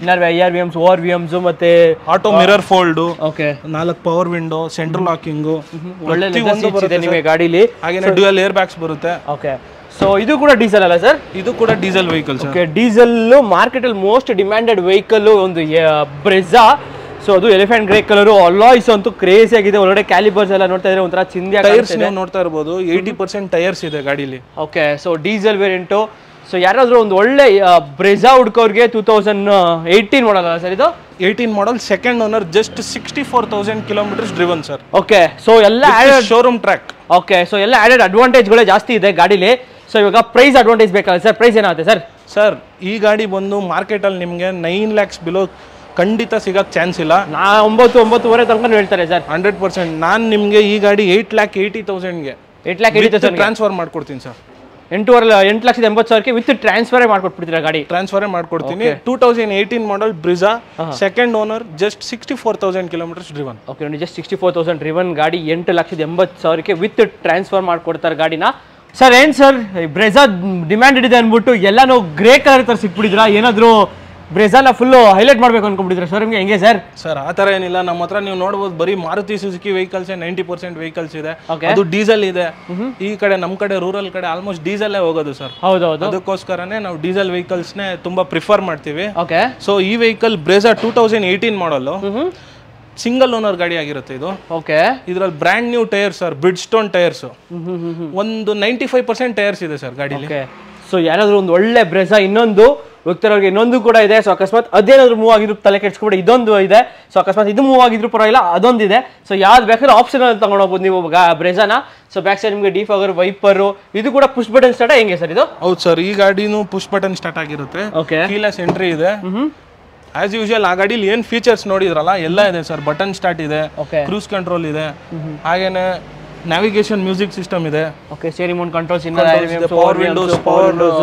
inner IRVMs, ORVMs, ಮತ್ತೆ auto mirror fold, okay, 4 power window, central locking, ಒಳ್ಳೆ ನಿಮಗೆ ಗಾಡಿಲಿ. ಹಾಗೇನೆ ಡ್ಯುಯಲ್ ಏರ್ ಬ್ಯಾಗ್ಸ್ ಬರುತ್ತೆ. ಓಕೆ. ಸೊ ಇದು ಕೂಡ ಡೀಸೆಲ್ ಅಲ್ಲ ಸರ್? ಇದು ಕೂಡ diesel vehicle sir. Okay, diesel market ಅಲ್ಲಿ ಮೋಸ್ಟ್ ಡಿಮ್ಯಾಂಡೆಡ್ ವೆಹಿಕಲ್ ಒಂದು ಬ್ರೆಜಾ. ಸೊ ಅದು ಎಲಿಫೆಂಟ್ ಗ್ರೇ ಕಲರ್. ಅಲಾಯ್ಸ್ ಅಂತೂ ಕ್ರೇಜಿ ಆಗಿದೆ. ಒಳಗಡೆ ಕ್ಯಾಲಿಬರ್ಸ್ ಎಲ್ಲ ನೋಡ್ತಾ ಇದ್ರೆ ಒಂಥರ ಚಿಂದಿ ಟೈರ್ಸ್ ನೋಡ್ತಾ ಇರಬಹುದು, 80% ಟೈರ್ಸ್ ಇದೆ ಗಾಡಿಲಿ. Okay, so diesel variant. So ಯಾರಾದ್ರೂ ಒಂದು ಒಳ್ಳೆ ಬ್ರೆಜಾ ಹುಡ್ಕೋರ್ಗೆ 2018 ಮಾಡಲ್ ಸರ್ ಇದು? 18 model, second owner, just 64,000 kilometres driven sir. Okay, so ಎಲ್ಲ ಶೋರೂಮ್ ಟ್ರ್ಯಾಕ್. ಓಕೆ, ಸೊ ಎಲ್ಲ ಆಡೆಡ್ ಅಡ್ವಾಂಟೇಜ್ಗಳೇ ಜಾಸ್ತಿ ಇದೆ ಗಾಡಿಲಿ. ಸೊ ಇವಾಗ ಪ್ರೈಸ್ ಅಡ್ವಾಂಟೇಜ್ ಬೇಕಲ್ಲ ಸರ್? ಪ್ರೈಸ್ ಏನಾಗುತ್ತೆ ಸರ್? ಸರ್ ಈ ಗಾಡಿ ಬಂದು ಮಾರ್ಕೆಟಲ್ಲಿ ನಿಮಗೆ 9 lakhs ಬಿಲೋ ಖಂಡಿತ ಸಿಗಕ್ಕೆ ಚಾನ್ಸ್ ಇಲ್ಲ. 9-9.5 ತನಕ ಹೇಳ್ತಾರೆ ಸರ್. 100%. ನಾನು ನಿಮಗೆ ಈ ಗಾಡಿ 8,80,000ಗೆ 8,80,000 ಟ್ರಾನ್ಸ್ಫರ್ ಮಾಡ್ಕೊಡ್ತೀನಿ ಸರ್. 8,80,000ಕ್ಕೆ ವಿತ್ ಟ್ರಾನ್ಸ್ಫರ್ ಮಾಡ್ಕೊಟ್ಬಿಡ್ತೀರಾ ಗಾಡಿ? ಟ್ರಾನ್ಸ್ಫರ್ ಮಾಡ್ಕೊಡ್ತೀನಿ. 2018 model Brezza, second owner, just 64,000 kilometres driven. Okay, ನೋಡಿ, ಜಸ್ಟ್ 64,000 ಡ್ರಿವನ್ ಗಾಡಿ 8,80,000ಕ್ಕೆ ವಿತ್ ಟ್ರಾನ್ಸ್ಫರ್ ಮಾಡ್ಕೊಡ್ತಾರೆ ಗಾಡಿನ. ಸರ್ ಏನ್ ಸರ್ ಬ್ರೆಜಾ ಡಿಮ್ಯಾಂಡೆಡ್ ಇದೆ ಅಂದ್ಬಿಟ್ಟು ಎಲ್ಲಾನು ಗ್ರೇ ಕಲರ್ ತರ ಸಿಕ್ಬಿಟ್ಟಿದ್ರಾ? ಏನಾದ್ರು ಬ್ರೆಜಾನ ಫುಲ್ ಹೈಲೈಟ್ ಮಾಡ್ಬೇಕು ಅನ್ಕೊಂಡ್ಬಿಟ್ಟಿದ್ರೆ ಸರ್ ನಿಮ್ಗೆ? ಹೆಂಗೆ ಸರ್? ಸರ್ ಆ ಥರ ಏನಿಲ್ಲ, ನಮ್ಮ ಹತ್ರ ನೀವು ನೋಡ್ಬೋದು ಬರೀ ಮಾರುತಿ ಸುಜುಕಿ ವೆಹಿಕಲ್ಸ್ 90% ವೆಹಿಕಲ್ಸ್ ಇದೆ. ಅದು ಡೀಸೆಲ್ ಇದೆ. ಈ ಕಡೆ ನಮ್ಮ ಕಡೆ ರೂರಲ್ ಕಡೆ ಆಲ್ಮೋಸ್ಟ್ ಡೀಸೆಲ್ ಹೋಗೋದು ಸರ್. ಹೌದೌದು, ಅದಕ್ಕೋಸ್ಕರನೇ ನಾವು ಡೀಸೆಲ್ ವೆಹಿಕಲ್ಸ್ನೇ ತುಂಬಾ ಪ್ರಿಫರ್ ಮಾಡ್ತೀವಿ. ಓಕೆ. ಸೊ ಈ vehicle Brezza 2018 model, single owner ಗಾಡಿ ಆಗಿರುತ್ತೆ ಇದು. ಓಕೆ. ಇದ್ರಲ್ಲಿ brand new tyres sir, Bridgestone tyres, ಒಂದು 95% ಟೈರ್ಸ್ ಇದೆ ಸರ್ ಗಾಡಿಲಿ. ಸೊ ಯಾರಾದ್ರೂ ಒಂದು ಒಳ್ಳೆ ಬ್ರೆಜಾ, ಇನ್ನೊಂದು ಹೋಗ್ತಾರವ್ರಿಗೆ ಇನ್ನೊಂದು ಕೂಡ ಇದೆ. ಸೊ ಅಕಸ್ಮಾತ್ ಅದೇನಾದ್ರು ಮೂವ್ ಆಗಿದ್ರು ತಲೆ ಕೆಡ್ಸ್ಕೊಬಿಡಿ, ಇದೊಂದು ಇದೆ. ಸೊ ಅಕಸ್ಮಾತ್ ಇದು ಮೂವ್ ಆಗಿದ್ರು ಪರವಾಗಿಲ್ಲ, ಅದೊಂದಿದೆ. ಸೊ ಯಾವ್ದು ಬೇಕಾದ್ರೆ ಆಪ್ಷನ್ ಅಲ್ಲಿ ತಗೊಂಡು ಹೋಗ್ಬೋದು ನೀವು ಬ್ರೆಜಾನ. ಸೊ ಬ್ಯಾಕ್ ಸೈಡ್ ನಿಮಗೆ ಡಿಫಾಗರ್, ವೈಪರ್, ಇದು ಕೂಡ ಪುಷ್ ಬಟನ್ ಸ್ಟಾರ್ಟ್. ಹೆಂಗೆ ಸರ್ ಇದು? ಹೌದು ಸರ್, ಈ ಗಾಡಿನೂ ಪುಷ್ ಬಟನ್ ಸ್ಟಾರ್ಟ್ ಆಗಿರುತ್ತೆ. ಓಕೆ, ಕೀಲೆಸ್ ಎಂಟ್ರಿ ಇದೆ. ಆಸ್ ಯೂಶುವಲ್ ಆ ಗಾಡಿಲಿ ಏನ್ ಫೀಚರ್ಸ್ ನೋಡಿದ್ರಲ್ಲ ಎಲ್ಲ ಇದೆ ಸರ್. ಬಟನ್ ಸ್ಟಾರ್ಟ್ ಇದೆ, ಕ್ರೂಸ್ ಕಂಟ್ರೋಲ್ ಇದೆ, ಹಾಗೇನೆ ನ್ಯಾವಿಗೇಷನ್ ಮ್ಯೂಸಿಕ್ ಸಿಸ್ಟಮ್ ಇದೆ. Okay, steering mount controls, power Windows,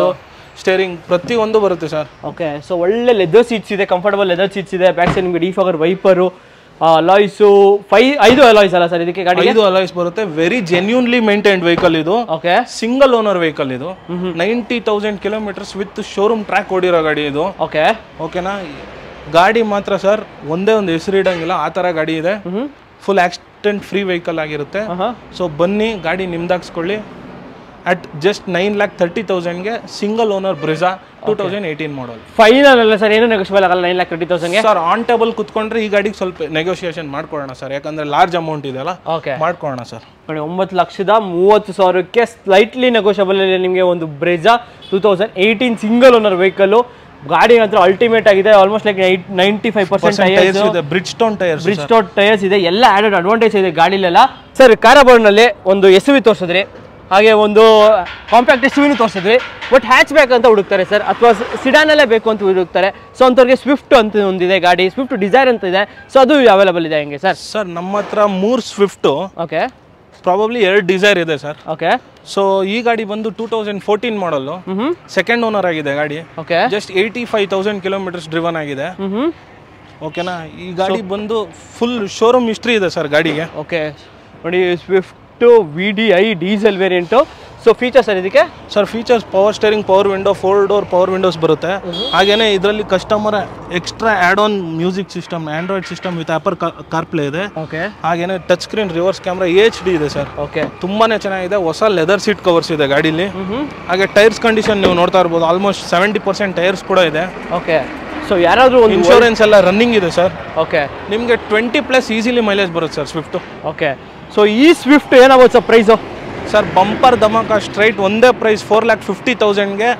steering ಪ್ರತಿಯೊಂದು ಬರುತ್ತೆ ಸರ್. ಓಕೆ, ಸೊ ಒಳ್ಳೆ ಲೆದರ್ ಸೀಟ್ಸ್ ಇದೆ, ಕಂಫರ್ಟಬಲ್ ಲೆದರ್ ಸೀಟ್ಸ್ ಇದೆ. ಬ್ಯಾಕ್ ಸೈಡ್ ನಿಮಗೆ ಡಿಫಾಗರ್, ವೈಪರು, ಅಲಾಯ್ಸ್ 5 ಅಲಾಯ್ಸ್ ಅಲ್ಲ ಸರ್ ಇದಕ್ಕೆ ಗಾಡಿ? 5 ಅಲಾಯ್ಸ್ ಬರುತ್ತೆ. ವೆರಿ ಜೆನ್ಯೂನ್ಲಿ ಮೇಂಟೈನ್ಡ್ ವೆಹಿಕಲ್ ಇದು. ಓಕೆ, ಸಿಂಗಲ್ ಓನರ್ ವೆಹಿಕಲ್ ಇದು. 90,000 ಕಿಲೋಮೀಟರ್ಸ್ ವಿತ್ ಶೋರೂಮ್ ಟ್ರ್ಯಾಕ್ ಓಡಿರೋ ಗಾಡಿ ಇದು. ಓಕೆ, ಓಕೆನಾ? ಗಾಡಿ ಮಾತ್ರ ಸರ್ ಒಂದೇ ಒಂದು ಹೆಸರು ಇಡಂಗಿಲ್ಲ, ಆ ತರ ಗಾಡಿ ಇದೆ. ಫುಲ್ ಆಕ್ಸಿಡೆಂಟ್ ಫ್ರೀ ವೆಹಿಕಲ್ ಆಗಿರುತ್ತೆ. ಸೊ ಬನ್ನಿ, ಗಾಡಿ ನಿಮ್ದಾಕ್ಸ್ಕೊಳ್ಳಿ. ಅಟ್ ಜಸ್ಟ್ 9,30,000ಗೆ single owner Brezza 2018 model. Final ಅಲ್ಲ ಸರ್, ಏನು ನೆಗೋಷಿಯಬಲ್ ಆಗಲ್ಲ 9,30,000ಗೆ ಸರ್. ಆನ್ ಟೇಬಲ್ ಕುತ್ಕೊಂಡ್ರೆ ಈ ಗಾಡಿಗೆ ಸ್ವಲ್ಪ ನೆಗೋಷಿಯೇಷನ್ ಮಾಡ್ಕೊಳ್ಳೋಣ ಸರ್, ಯಾಕಂದ್ರೆ ಲಾರ್ಜ್ ಅಮೌಂಟ್ ಇದೆಯಲ್ಲ, ಮಾಡ್ಕೊಳ್ಳೋಣ ಸರ್. ನೋಡಿ 9,30,30,000ಕ್ಕೆ ಸ್ಲೈಟ್ಲಿ ನೆಗೋಷಿಯಬಲ್ ಅಲ್ಲಿ ನಿಮಗೆ ಒಂದು ಬ್ರೆಜಾ 2018 ಸಿಂಗಲ್ ಓನರ್ ವೆಹಿಕಲ್. ಗಾಡಿ ಮಾತ್ರ ಅಲ್ಟಿಮೇಟ್ ಆಗಿದೆ. ಆಲ್ಮೋಸ್ಟ್ ಲೈಕ್ 95% ಟೈರ್ಸ್ ಇದೆ, ಬ್ರಿಡ್ಜ್ಸ್ಟೋನ್ ಟೈರ್ಸ್ ಇದೆ, ಎಲ್ಲ ಆಡೆಡ್ ಅಡ್ವಾಂಟೇಜ್ ಇದೆ ಗಾಡಿಲೆಲ್ಲ. ಸರ್ ಕಾರಬಾರ್ನಲ್ಲಿ ಒಂದು SUV ತೋರಿಸಿದ್ರಿ, ಹಾಗೆ ಒಂದು ಕಾಂಪ್ಯಾಕ್ಟ್ SUV ತೋರಿಸಿದ್ವಿ. ಬಟ್ ಹ್ಯಾಚ್ ಬ್ಯಾಕ್ ಅಂತ ಹುಡುಕ್ತಾರೆ ಸರ್, ಅಥವಾ ಸಿಡಾನಲ್ಲೇ ಬೇಕು ಅಂತ ಹುಡುಕ್ತಾರೆ. ಸೊ ಅಂಥವ್ರಿಗೆ ಸ್ವಿಫ್ಟ್ ಅಂತ ಒಂದಿದೆ ಗಾಡಿ, ಸ್ವಿಫ್ಟ್ ಡಿಸೈರ್ ಅಂತ ಇದೆ. ಸೊ ಅದು ಅವೈಲೇಬಲ್ ಇದೆ ಹೆಂಗೆ ಸರ್? ಸರ್ ನಮ್ಮ ಹತ್ರ 3 ಸ್ವಿಫ್ಟು, ಓಕೆ, ಪ್ರಾಬಬ್ಲಿ 2 ಡಿಸೈರ್ ಇದೆ ಸರ್. ಓಕೆ. ಸೊ ಈ ಗಾಡಿ ಬಂದು 2014 ಮಾಡಲು, ಸೆಕೆಂಡ್ ಓನರ್ ಆಗಿದೆ ಗಾಡಿ. ಓಕೆ. ಜಸ್ಟ್ 85,000 ಕಿಲೋಮೀಟರ್ಸ್ ಡ್ರಿವನ್ ಆಗಿದೆ. ಓಕೆನಾ. ಈ ಗಾಡಿ ಬಂದು ಫುಲ್ ಶೋರೂಮ್ ಹಿಸ್ಟ್ರಿ ಇದೆ ಸರ್ ಗಾಡಿಗೆ. ಓಕೆ. ನೋಡಿ Swift VDI diesel variant. So features sir ಇದಕ್ಕೆ? Sir features power steering, power window, 4 door power windows ಬರುತ್ತೆ. ಹಾಗೇನೆ ಇದರಲ್ಲಿ customer extra add on music system, Android system with Apple CarPlay ಇದೆ. Okay. ಹಾಗೇನೆ touch screen, reverse camera, HD ಇದೆ sir. Okay. ತುಂಬಾನೇ ಚೆನ್ನಾಗಿದೆ. ಹೊಸ ಲೆದರ್ ಸೀಟ್ ಕವರ್ಸ್ ಇದೆ ಗಾಡೀಲಿ. ಹಾಗೆ ಟೈರ್ಸ್ ಕಂಡೀಷನ್ ನೀವು ನೋಡ್ತಾ ಇರ್ಬೋದು, ಆಲ್ಮೋಸ್ಟ್ 70% ಟೈರ್ಸ್ ಕೂಡ ಇದೆ. ಓಕೆ. ಸೊ ಯಾರಾದರೂ ಒಂದು ಇನ್ಶೂರೆನ್ಸ್ ಎಲ್ಲ ರನ್ನಿಂಗ್ ಇದೆ ಸರ್. ಓಕೆ. ನಿಮಗೆ 20+ ಈಸಿಲಿ ಮೈಲೇಜ್ ಬರುತ್ತೆ ಸರ್ ಸ್ವಿಫ್ಟ್. ಓಕೆ. ಸೊ ಈ ಸ್ವಿಫ್ಟ್ ಏನಾಗುತ್ತೆ sir price? Sir bumper dhamaka straight ಒಂದೇ ಪ್ರೈಸ್ 4,50,000ಗೆ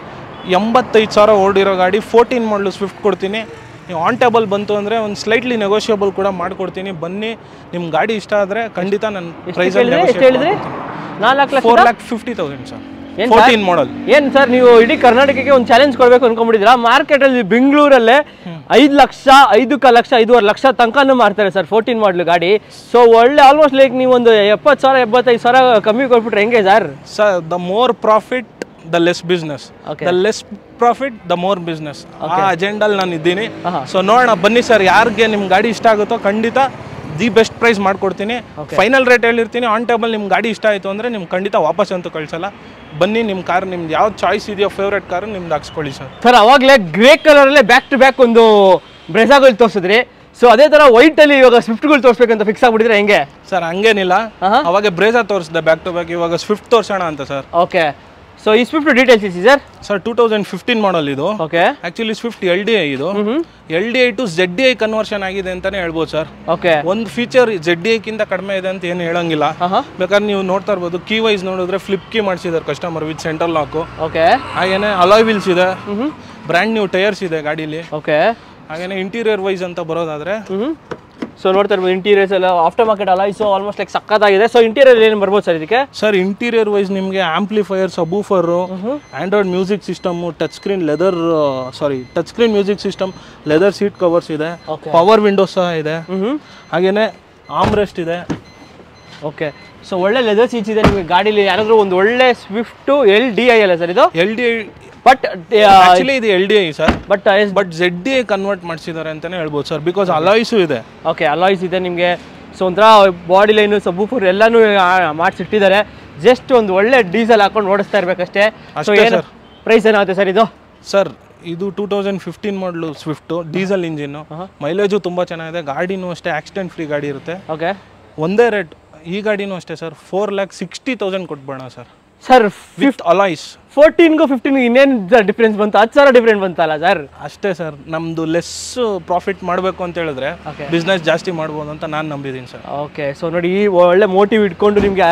85,000 ಓಡಿರೋ ಗಾಡಿ 14 ಮಾಡಲು ಸ್ವಿಫ್ಟ್ ಕೊಡ್ತೀನಿ. ನೀವು ಆನ್ ಟೇಬಲ್ ಬಂತು ಅಂದರೆ ಒಂದು ಸ್ಲೈಟ್ಲಿ ನೆಗೋಷಿಯಬಲ್ ಕೂಡ ಮಾಡಿಕೊಡ್ತೀನಿ. ಬನ್ನಿ, ನಿಮ್ಮ ಗಾಡಿ ಇಷ್ಟ ಆದರೆ ಖಂಡಿತ ನನ್ನ ಪ್ರೈಸ್ 4,50,000 ಸರ್. 14 ಮಾಡಲ್. ಏನು ಸರ್ ನೀವು ಇಡೀ ಕರ್ನಾಟಕಕ್ಕೆ ಒಂದು ಚಾಲೆಂಜ್ ಕೊಡಬೇಕು ಅನ್ಕೊಂಡ್ಬಿಟ್ಟಿದ್ದೀರಾ? ಮಾರ್ಕೆಟಲ್ಲಿ ಬೆಂಗಳೂರಲ್ಲೇ 5 ಲಕ್ಷ, 5 ಲಕ್ಷ, 5.5 ಲಕ್ಷ ತನಕನೂ ಮಾರ್ತಾರೆ ಸರ್ 14 ಮಾಡಲು ಗಾಡಿ. ಸೊ ಒಳ್ಳೆ ಆಲ್ಮೋಸ್ಟ್ ಲೈಕ್ ನೀವು ಒಂದು 70,000, 75,000 ಕಮ್ಮಿ ಕೊಟ್ಬಿಟ್ರೆ ಹೆಂಗೆ sir? Sir the more profit the less business, the less profit the more business. ಆ ಅಜೆಂಡಲ್ಲಿ ನಾನು ಇದ್ದೀನಿ. ಸೊ ನೋಡೋಣ, ಬನ್ನಿ ಸರ್, ಯಾರಿಗೆ ನಿಮ್ಮ ಗಾಡಿ ಇಷ್ಟ ಆಗುತ್ತೋ ಖಂಡಿತ ದಿ ಬೆಸ್ಟ್ ಪ್ರೈಸ್ ಮಾಡ್ಕೊಡ್ತೀನಿ. ಫೈನಲ್ ರೇಟ್ ಹೇಳಿರ್ತೀನಿ. ಆನ್ ಟೇಬಲ್ ನಿಮ್ಮ ಗಾಡಿ ಇಷ್ಟ ಆಯಿತು ಅಂದರೆ ನಿಮ್ಗೆ ಖಂಡಿತ ವಾಪಸ್ ಅಂತೂ ಕಳಿಸಲ್ಲ. ಬನ್ನಿ, ನಿಮ್ಮ ಕಾರ್ ನಿಮ್ದು ಯಾವ್ದು ಚಾಯ್ಸ್ ಇದೆಯೋ ಫೇವ್ರೇಟ್ ಕಾರ್ ನಿಮ್ದು ಹಾಕ್ಸ್ಕೊಳ್ಳಿ ಸರ್. ಸರ್ ಅವಾಗಲೇ ಗ್ರೇ ಕಲರಲ್ಲೇ ಬ್ಯಾಕ್ ಟು ಬ್ಯಾಕ್ ಒಂದು ಬ್ರೆಜಾಗಳು ತೋರಿಸಿದ್ರಿ. ಸೊ ಅದೇ ಥರ ವೈಟಲ್ಲಿ ಇವಾಗ ಸ್ವಿಫ್ಟ್ಗಳು ತೋರಿಸ್ಬೇಕಂತ ಫಿಕ್ಸ್ ಆಗ್ಬಿಟ್ಟಿದ್ರೆ ಹೆಂಗೆ ಸರ್? ಹಂಗೇನಿಲ್ಲ, ಅವಾಗ ಬ್ರೆಜಾ ತೋರಿಸಿದೆ ಬ್ಯಾಕ್ ಟು ಬ್ಯಾಕ್, ಇವಾಗ ಸ್ವಿಫ್ಟ್ ತೋರಿಸೋಣ ಅಂತ ಸರ್. ಓಕೆ. ಸೊ ಈ ಸ್ವಿಫ್ಟ್ ಡೀಟೇಲ್ಸ್ ಇದೆ ಸರ್? ಸರ್ 2015 ಮಾಡಲ್ ಇದು. ಓಕೆ. ಆಕ್ಚುಲಿ ಸ್ವಿಫ್ಟ್ LDI ಇದು. LDI ಟು ZDI ಕನ್ವರ್ಷನ್ ಆಗಿದೆ ಅಂತಾನೆ ಹೇಳ್ಬೋದು ಸರ್. ಓಕೆ. ಒಂದು ಫೀಚರ್ ZDI ಕಿಂತ ಕಡಿಮೆ ಇದೆ ಅಂತ ಏನು ಹೇಳಂಗಿಲ್ಲ. ಬೇಕಾದ್ರೆ ನೀವು ನೋಡ್ತಾ ಇರ್ಬೋದು, ಕೀ ವೈಸ್ ನೋಡಿದ್ರೆ ಫ್ಲಿಪ್ ಕೀ ಮಾಡಿಸಿದ್ದಾರೆ customer with central lock. Okay. ಹಾಗೇನೆ ಅಲಾಯ್ ವೀಲ್ಸ್ ಇದೆ, ಬ್ರ್ಯಾಂಡ್ ನ್ಯೂ ಟೈರ್ಸ್ ಇದೆ ಗಾಡೀಲಿ. ಓಕೆ. ಹಾಗೇನೆ ಇಂಟೀರಿಯರ್ ವೈಸ್ ಅಂತ ಬರೋದಾದ್ರೆ ಸೊ ನೋಡ್ತಾ ಇರ್ಬೋದು ಇಂಟೀರಿಯರ್ಸ್ ಎಲ್ಲ ಆಫ್ಟರ್ ಮಾರ್ಕೆಟ್ ಅಲ್ಲ, ಸೊ ಆಲ್ಮೋಸ್ಟ್ ಲೈಕ್ ಸಕ್ಕತ್ತಾಗಿದೆ. ಸೊ ಇಂಟೀರಿಯರ್ ಏನು ಬರ್ಬೋದು ಸರ್ ಇದಕ್ಕೆ? ಸರ್ ಇಂಟೀರಿಯರ್ ವೈಸ್ ನಿಮಗೆ amplifier, ಸಬೂಫರ್, Android music system, touch screen music system, leather seat covers ಇದೆ, ಪವರ್ ವಿಂಡೋಸ್ ಸಹ ಇದೆ, ಹಾಗೇನೆ ಆರ್ಮ್ ರೆಸ್ಟ್ ಇದೆ. ಓಕೆ. ಸೊ ಒಳ್ಳೆ ಲೆದರ್ ಸೀಟ್ಸ್ ಇದೆ ನಿಮಗೆ ಗಾಡೀಲಿ. ಯಾರಾದರೂ ಒಂದು ಒಳ್ಳೆ ಸ್ವಿಫ್ಟ್ LDI ಅಲ್ಲ ಸರ್ ಇದು? LDI. ಬಟ್ ಆಕ್ಚುಲಿ ಇದು LDI sir, but ZDI convert ಮಾಡಿಸಿದ್ದಾರೆ ಅಂತಾನೆ ಹೇಳ್ಬೋದು ಸರ್, ಬಿಕಾಸ್ ಅಲಾಯ್ಸು ಇದೆ. ಓಕೆ, ಅಲಾಯ್ಸ್ ಇದೆ ನಿಮಗೆ. ಸೊ ಒಂಥರ ಬಾಡಿ ಲೈನು, ಸಬೂಫರ್ ಎಲ್ಲಾನು ಮಾಡಿಸಿಟ್ಟಿದ್ದಾರೆ. ಜಸ್ಟ್ ಒಂದು ಒಳ್ಳೆ ಡೀಸೆಲ್ ಹಾಕೊಂಡು ಓಡಿಸ್ತಾ ಇರ್ಬೇಕಷ್ಟೇ. ಸೊ ಏನು ಪ್ರೈಸ್ ಏನಾಗುತ್ತೆ ಸರ್ ಇದು? ಸರ್ ಇದು 2015 ಮಾಡಲು ಸ್ವಿಫ್ಟ್, ಡೀಸೆಲ್ ಇಂಜಿನ್, ಮೈಲೇಜು ತುಂಬ ಚೆನ್ನಾಗಿದೆ. ಗಾಡಿನೂ ಅಷ್ಟೇ ಆಕ್ಸಿಡೆಂಟ್ ಫ್ರೀ ಗಾಡಿ ಇರುತ್ತೆ. ಓಕೆ. ಒಂದೇ ರೇಟ್ ಈ ಗಾಡಿನೂ ಅಷ್ಟೇ ಸರ್, 4,60,000 ಕೊಟ್ಬೇಡ ಸರ್. ಸರ್ ವಿತ್ ಅಲಾಯ್ಸ್ 14ಗೂ 15ಗೂ ಇನ್ನೇನು ಡಿಫ್ರೆನ್ಸ್ ಬಂತು? 10,000 ಡಿಫ್ರೆಂಟ್ ಬಂತಲ್ಲ ಸರ್? ಅಷ್ಟೇ ಸರ್, ನಮ್ದು ಲೆಸ್ ಪ್ರಾಫಿಟ್ ಮಾಡಬೇಕು ಅಂತ ಹೇಳಿದ್ರೆ ಬಿಸ್ನೆಸ್ ಜಾಸ್ತಿ ಮಾಡ್ಬೋದು ಅಂತ ನಾನು ನಂಬಿದ್ದೀನಿ ಸರ್. ಓಕೆ. ಸೊ ನೋಡಿ, ಈ ಒಳ್ಳೆ ಮೋಟಿವ್ ಇಟ್ಕೊಂಡು ನಿಮಗೆ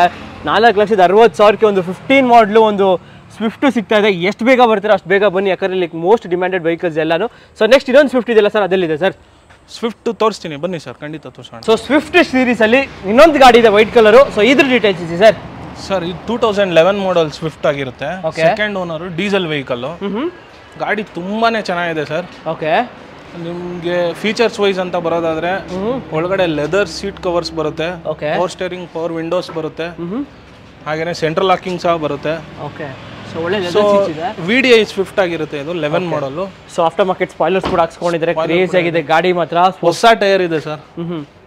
4,60,000ಕ್ಕೆ ಒಂದು 15 ಮಾಡಲು ಒಂದು ಸ್ವಿಫ್ಟ್ ಸಿಗ್ತಾ ಇದೆ. ಎಷ್ಟು ಬೇಗ ಬರ್ತೀರಾ ಅಷ್ಟು ಬೇಗ ಬನ್ನಿ, ಯಾಕಂದ್ರೆ ಲೈಕ್ ಮೋಸ್ಟ್ ಡಿಮ್ಯಾಂಡೆಡ್ ವೆಹಿಕಲ್ಸ್ ಎಲ್ಲಾನು. ಸೊ ನೆಕ್ಸ್ಟ್ ಇನ್ನೊಂದು ಸ್ವಿಫ್ಟ್ ಇದೆಯಲ್ಲ ಸರ್, ಅದೆಲ್ಲಿದೆ ಸರ್? ಸ್ವಿಫ್ಟ್ ತೋರಿಸ್ತೀನಿ, ಬನ್ನಿ ಸರ್, ಖಂಡಿತ ತೋರಿಸೋಣ. ಸೊ ಸ್ವಿಫ್ಟ್ ಸೀರೀಸಲ್ಲಿ ಇನ್ನೊಂದು ಗಾಡಿ ಇದೆ ವೈಟ್ ಕಲರು. ಸೊ ಇದ್ರ ಡೀಟೇಲ್ಸ್ ಇದೆ ಸರ್? ಸರ್ ಇದು 2011 ಮಾಡಲ್ ಸ್ವಿಫ್ಟ್ ಆಗಿರುತ್ತೆ, ಸೆಕೆಂಡ್ ಓನರ್, ಡೀಸೆಲ್ ವೆಹಿಕಲ್. ಗಾಡಿ ತುಂಬಾನೇ ಚೆನ್ನಾಗಿದೆ ಸರ್. ಓಕೆ. ನಿಮಗೆ ಫೀಚರ್ಸ್ ವೈಸ್ ಅಂತ ಬರೋದಾದ್ರೆ ಒಳಗಡೆ ಲೆದರ್ ಸೀಟ್ ಕವರ್ಸ್ ಬರುತ್ತೆ, ಪವರ್ ಸ್ಟೇರಿಂಗ್, ಪವರ್ ವಿಂಡೋಸ್ ಬರುತ್ತೆ, ಹಾಗೇನೆ ಸೆಂಟ್ರಲ್ ಲಾಕಿಂಗ್ ಸಹ ಬರುತ್ತೆ. ಓಕೆ. ಸೊ ಒಳ್ಳೆ ಲೆದರ್ ಸೀಟ್ಸ್ ಇದೆ. VDI ಸ್ವಿಫ್ಟ್ ಆಗಿರುತ್ತೆ ಇದು 11 ಮಾಡಲ್. ಸೊ ಆಫ್ಟರ್ ಮಾರ್ಕೆಟ್ ಸ್ಪಾಯ್ಲರ್ಸ್ ಕೂಡ ಹಾಕ್ಸ್ಕೊಂಡಿದ್ದಾರೆ, ಕ್ರೇಜ್ ಆಗಿದೆ ಗಾಡಿ ಮಾತ್ರ. ಹೊಸ ಟೈರ್ ಇದೆ sir.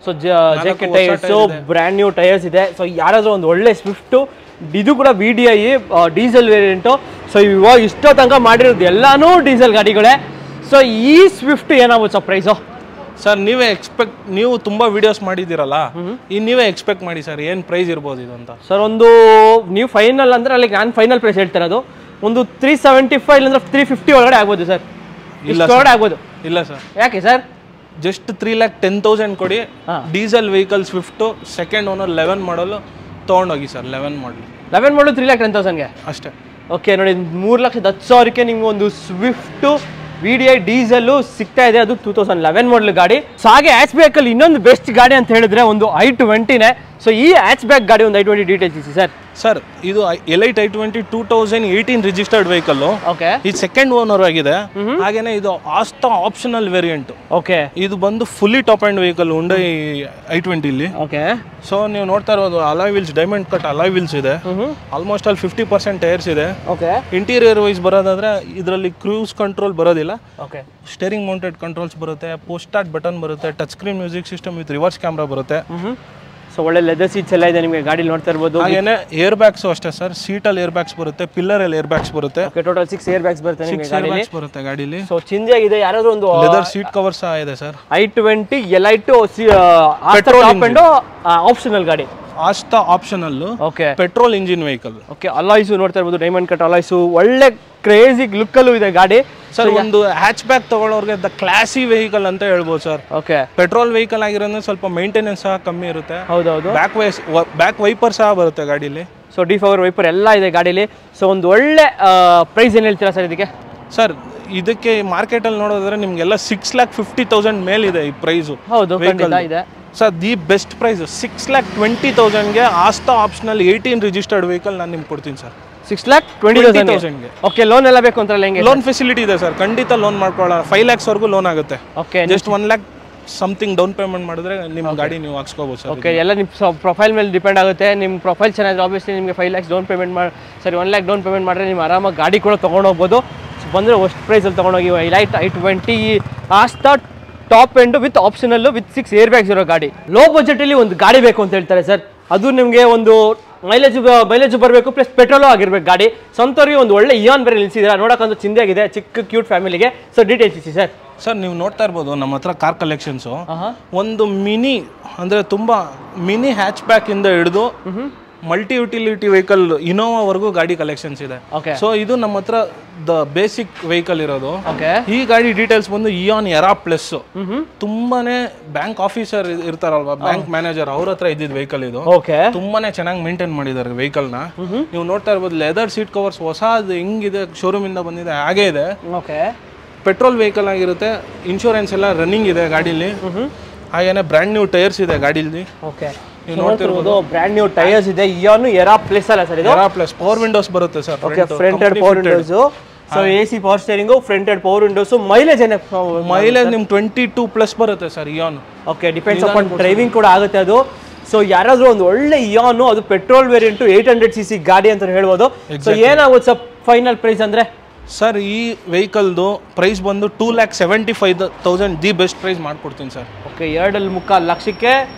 So jacket tyres, brand new tyres ಇದೆ. ಸೊ ಯಾರಾದರೂ ಒಂದು ಒಳ್ಳೆ ಸ್ವಿಫ್ಟ್, ಇದು ಕೂಡ VDI ಡೀಸೆಲ್ ವೇರಿಯಂಟು. ಸೊ ಇವಾಗ ಇಷ್ಟೋ ತನಕ ಮಾಡಿರೋದು ಎಲ್ಲಾನು ಡೀಸೆಲ್ ಗಾಡಿಗಳೇ. ಸೊ ಈ ಸ್ವಿಫ್ಟ್ ಏನಾಗುತ್ತೆ ಸರ್ ಪ್ರೈಸು? ಸರ್ ನೀವು ತುಂಬಾ ವಿಡಿಯೋಸ್ ಮಾಡಿದಿರಲ್ಲ, ನೀವೇ ಎಕ್ಸ್ಪೆಕ್ಟ್ ಮಾಡಿ ಸರ್ ಏನ್ ಪ್ರೈಸ್ ಇರ್ಬೋದು ಇದು ಅಂತ. ಸರ್ ಒಂದು ನೀವು ಫೈನಲ್ ಅಂದ್ರೆ ಅಲ್ಲಿ ನಾನು ಫೈನಲ್ ಪ್ರೈಸ್ ಹೇಳ್ತಿರೋದು ಒಂದು 375 ಅಂದ್ರೆ 350 ಒಳಗಡೆ ಆಗ್ಬೋದು ಸರ್. ಇಲ್ಲ ಒಳಗಡೆ ಆಗ್ಬೋದು. ಇಲ್ಲ ಸರ್. ಯಾಕೆ ಸರ್? ಜಸ್ಟ್ 3,10,000 ಕೊಡಿ, diesel vehicle Swift second owner 11 ಮಾಡಲ್ ತೊಗೊಂಡೋಗಿ ಸರ್. 11 ಮಾಡಲ್ 3,10,000ಗೆ ಅಷ್ಟೇ. ಓಕೆ ನೋಡಿ, 3,10,000ಕ್ಕೆ ನಿಮ್ಗೆ ಒಂದು ಸ್ವಿಫ್ಟ್ VDI ಡೀಸೆಲ್ ಸಿಗ್ತಾ ಇದೆ, ಅದು 2011 ಮಾಡಲ್ ಗಾಡಿ. ಸೊ ಹಾಗೆ ಹ್ಯಾಚ್ ಬ್ಯಾಕ್ ಅಲ್ಲಿ ಇನ್ನೊಂದು ಬೆಸ್ಟ್ ಗಾಡಿ ಅಂತ ಹೇಳಿದ್ರೆ ಒಂದು i20ನೇ. ಸೊ ಈ ಹ್ಯಾಚ್ ಬ್ಯಾಕ್ ಗಾಡಿ ಒಂದು i20 ಡೀಟೇಲ್ಸ್ ಇದೆ ಸರ್. ಸರ್ ಇದು elite i20 2018 registered vehicle. Okay, ಇದು ಸೆಕೆಂಡ್ ಓನರ್ ಆಗಿದೆ. ಹಾಗೇನೆ ಇದು ಆಸ್ತಾ ಆಪ್ಷನಲ್ ವೇರಿಯಂಟ್. ಓಕೆ, ಇದು ಬಂದು fully top and vehicle Hyundai i20 ಇಲ್ಲಿ. ಓಕೆ, ಸೊ ನೀವು ನೋಡ್ತಾ ಇರೋದು alloy wheels, diamond cut alloy wheels ಇದೆ. ಆಲ್ಮೋಸ್ಟ್ ಅಲ್ಲಿ 50% ಟೈರ್ಸ್ ಇದೆ. ಓಕೆ, ಇಂಟೀರಿಯರ್ ವೈಸ್ ಬರೋದಾದ್ರೆ ಇದರಲ್ಲಿ ಕ್ರೂಸ್ ಕಂಟ್ರೋಲ್ ಬರೋದಿಲ್ಲ. ಓಕೆ, ಸ್ಟೇರಿಂಗ್ ಮೌಂಟೆಡ್ ಕಂಟ್ರೋಲ್ಸ್ ಬರುತ್ತೆ, ಪೋಸ್ಟ್ ಸ್ಟಾರ್ಟ್ ಬಟನ್ ಬರುತ್ತೆ, touch screen music system with reverse camera ಬರುತ್ತೆ. ಸೊ ಒಳ್ಳೆ ಲೆದರ್ ಸೀಟ್ಸ್ ಎಲ್ಲ ಇದೆ ನಿಮಗೆ ಗಾಡಿ ನೋಡ್ತಾ ಇರಬಹುದು. ಹಾಗೇನೆ ಏರ್ ಬ್ಯಾಗ್ಸ್ ಅಷ್ಟೇ ಸರ್, ಸೀಟ್ ಅಲ್ಲಿ ಏರ್ ಬ್ಯಾಗ್ಸ್ ಬರುತ್ತೆ, ಪಿಲ್ಲರ್ ಅಲ್ಲಿ ಏರ್ ಬ್ಯಾಗ್ಸ್ ಬರುತ್ತೆ. ಓಕೆ, ಟೋಟಲ್ 6 ಏರ್ ಬ್ಯಾಗ್ಸ್ ಬರುತ್ತೆ ನಿಮಗೆ ಗಾಡಿಲಿ. ಬರುತ್ತೆ ಗಾಡಿಲಿ. ಸೊ ಚೇಂಜ್ ಆಗಿದೆ, ಯಾರಾದ್ರೂ ಒಂದು ಲೆದರ್ ಸೀಟ್ ಕವರ್ ಸಹ ಇದೆ sir. i20 elite petrol top end optional ಗಾಡಿ. Asta optional, okay, petrol engine vehicle. Okay, alloys ನೋಡ್ತಾ ಇರಬಹುದು, ಡೈಮಂಡ್ ಕಟ್ ಅಲಾಯ್ಸ್, ಒಳ್ಳೆ ಕ್ರೇಜಿ ಲುಕ್ ಅಲ್ಲೂ ಇದೆ ಗಾಡಿ. ಸರ್ ಒಂದು ಹ್ಯಾಚ್ ಬ್ಯಾಕ್ ತಗೊಳ್ಳೋರಿಗೆ ದ ಕ್ಲಾಸಿ ವೆಹಿಕಲ್ ಅಂತ ಹೇಳ್ಬೋದು ಸರ್. ಓಕೆ, ಪೆಟ್ರೋಲ್ ವೆಹಿಕಲ್ ಆಗಿರೋದ್ರೆ ಸ್ವಲ್ಪ ಮೇಂಟೆನೆನ್ಸ್ ಸಹ ಕಮ್ಮಿ ಇರುತ್ತೆ. ಹೌದೌದು, ಬ್ಯಾಕ್ ವೈಪರ್ ಸಹ ಬರುತ್ತೆ ಗಾಡಿಲಿ. ಸೊ ಡಿಫವರ್ ವೈಪರ್ ಎಲ್ಲ ಇದೆ ಗಾಡಿಲಿ. ಸೊ ಒಂದು ಒಳ್ಳೆ ಪ್ರೈಸ್ ಏನು ಹೇಳ್ತೀರಾ ಸರ್ ಇದಕ್ಕೆ? ಸರ್ ಇದಕ್ಕೆ ಮಾರ್ಕೆಟ್ ಅಲ್ಲಿ ನೋಡೋದಾದ್ರೆ ನಿಮ್ಗೆಲ್ಲ 6,50,000 ಮೇಲಿದೆ ಈ ಪ್ರೈಸ್. ಹೌದು, ಇದೆ ಸರ್. ದಿ ಬೆಸ್ಟ್ ಪ್ರೈಸ್ 6,20,000ಗೆ ಆಸ್ತಾ ಆಪ್ಷನಲ್ 18 ರಿಜಿಸ್ಟರ್ಡ್ ವೆಹಿಕಲ್ ನಾನು ನಿಮ್ಗೆ ಕೊಡ್ತೀನಿ ಸರ್. 6,20,000ಗೆ. ಓಕೆ, ಲೋನ್ ಎಲ್ಲ ಬೇಕು ಅಂತ ಹೆಂಗೆ? ಲೋನ್ ಫೆಸಿಲಿಟಿ ಇದೆ ಸರ್, ಖಂಡಿತ ಲೋನ್ ಮಾಡ್ಕೊಳ್ಳೋಣ. 5 lakhs ವರೆಗೂ ಲೋನ್ ಆಗುತ್ತೆ. Okay, just 1 lakh something down payment ಮಾಡಿದ್ರೆ ನಿಮ್ಮ ಗಾಡಿ ನೀವು ಹಾಕ್ಸ್ಕೋಬಹುದು ಸರ್. ಓಕೆ, ಎಲ್ಲ ನಿಮ್ಮ ಪ್ರೊಫೈಲ್ ಮೇಲೆ ಡಿಪೆಂಡ್ ಆಗುತ್ತೆ. ನಿಮ್ಮ ಪ್ರೊಫೈಲ್ ಚೆನ್ನಾಗಿದೆ ಆಬ್ವಿಯಸ್ಲಿ ನಿಮಗೆ 5 lakhs ಡೌನ್ ಪೇಮೆಂಟ್ ಮಾಡಿ, ಸರಿ 1 lakh ಡೌನ್ ಪೇಮೆಂಟ್ ಮಾಡಿದ್ರೆ ನೀವು ಆರಾಮಾಗಿ ಗಾಡಿ ಕೂಡ ತೊಗೊಂಡೋಗ್ಬೋದು. ಬಂದರೆ ಒಸ್ಟ್ ಪ್ರೈಸಲ್ಲಿ ತೊಗೊಂಡೋಗಿ elite i20 Asta top end with optional with 6 air bags ಇರೋ ಗಾಡಿ. ಲೋ ಬಜೆಟಲ್ಲಿ ಒಂದು ಗಾಡಿ ಬೇಕು ಅಂತ ಹೇಳ್ತಾರೆ ಸರ್. ಅದು ನಿಮಗೆ ಒಂದು ಮೈಲೇಜ್ ಬರಬೇಕು, ಪ್ಲಸ್ ಪೆಟ್ರೋಲು ಆಗಿರ್ಬೇಕು ಗಾಡಿ. ಸ್ವಂತವ್ರಿಗೆ ಒಂದು ಒಳ್ಳೆ ಇಯಾನ್ ಬೇರೆ ನಿಲ್ಸಿದ್ರೆ ನೋಡೋಕ್ಕಂತೂ ಚಿಂದಾಗಿದೆ, ಚಿಕ್ಕ ಕ್ಯೂಟ್ ಫ್ಯಾಮಿಲಿಗೆ. ಸೊ ಡೀಟೇಲ್ಸ್ ಇಸಿ ಸರ್. ಸರ್ ನೀವು ನೋಡ್ತಾ ಇರ್ಬೋದು ನಮ್ಮ ಹತ್ರ ಕಾರ್ ಕಲೆಕ್ಷನ್ಸು. ಒಂದು ಮಿನಿ ಅಂದರೆ ತುಂಬ ಮಿನಿ ಹ್ಯಾಚ್ ಬ್ಯಾಕ್ ಇಂದ ಹಿಡಿದು ಮಲ್ಟಿ ಯುಟಿಲಿಟಿ ವೆಹಿಕಲ್ ಇನೋವಾವರೆಗೂ ಗಾಡಿ ಕಲೆಕ್ಷನ್ಸ್ ಇದೆ. ಸೊ ಇದು ನಮ್ಮ ಹತ್ರ ದ ಬೇಸಿಕ್ ವೆಹಿಕಲ್ ಇರೋದು. ಈ ಗಾಡಿ ಡೀಟೇಲ್ಸ್ ಬಂದು ಇಯಾನ್ ಎರಾ ಪ್ಲಸ್. ತುಂಬಾನೇ ಬ್ಯಾಂಕ್ ಆಫೀಸರ್ ಇರ್ತಾರಲ್ವಾ, ಬ್ಯಾಂಕ್ ಮ್ಯಾನೇಜರ್, ಅವ್ರ ಹತ್ರ ಇದ್ದಿದ್ ವೆಹಿಕಲ್ ಇದು. ತುಂಬಾನೇ ಚೆನ್ನಾಗಿ ಮೇಂಟೈನ್ ಮಾಡಿದ್ದಾರೆ ವೆಹಿಕಲ್ ನ. ನೀವು ನೋಡ್ತಾ ಇರ್ಬೋದು ಲೆದರ್ ಸೀಟ್ ಕವರ್ಸ್ ಹೊಸದು ಹೆಂಗಿದೆ ಶೋರೂಮ್ ಇಂದ ಬಂದಿದೆ ಹಾಗೆ ಇದೆ. ಪೆಟ್ರೋಲ್ ವೆಹಿಕಲ್ ಆಗಿರುತ್ತೆ, ಇನ್ಶೂರೆನ್ಸ್ ಎಲ್ಲ ರನ್ನಿಂಗ್ ಇದೆ ಗಾಡಿಲಿ. ಹಾಗೇನೆ ಬ್ರ್ಯಾಂಡ್ ನ್ಯೂ ಟೈರ್ಸ್ ಇದೆ ಗಾಡಿಲಿ. ನೀವು ನೋಡ್ತಿರ್ಬೋದು ಬ್ರ್ಯಾಂಡ್ ನ್ಯೂ ಟೈರ್ಸ್ ಇದೆ. ಇಯಾನು ಎರಾ ಪ್ಲಸ್ ಅಲ್ಲ ಸರ್, ಇದು ಎರಾ ಪ್ಲಸ್. ಪವರ್ ವಿಂಡೋಸ್ ಬರುತ್ತೆ sir. Okay, front head power Windows. So AC power steering, front head power Windows. Mileage ಏನೇ? ಮೈಲೇಜ್ ನಿಮ್ 22+ ಬರುತ್ತೆ sir Ian. Okay, depends upon driving ಕೂಡ ಆಗುತ್ತೆ ಅದು. ಸೊ ಯಾರಾದ್ರೂ ಒಂದು ಒಳ್ಳೆ ಇಯಾನು, ಅದು ಪೆಟ್ರೋಲ್ ವೇರಿಯಂಟ್ 800cc ಗಾಡಿ ಅಂತ ಹೇಳ್ಬೋದು. ಸೊ ಏನಾಗುತ್ತೆ ಸರ್ ಫೈನಲ್ ಪ್ರೈಸ್ ಅಂದ್ರೆ? ಸರ್ ಈ ವೆಹಿಕಲ್ದು ಪ್ರೈಸ್ ಬಂದು 2,75,000 ದಿ ಬೆಸ್ಟ್ ಪ್ರೈಸ್ ಮಾಡ್ಕೊಡ್ತೀನಿ ಸರ್. ಓಕೆ, 2.25 ಲಕ್ಷಕ್ಕೆ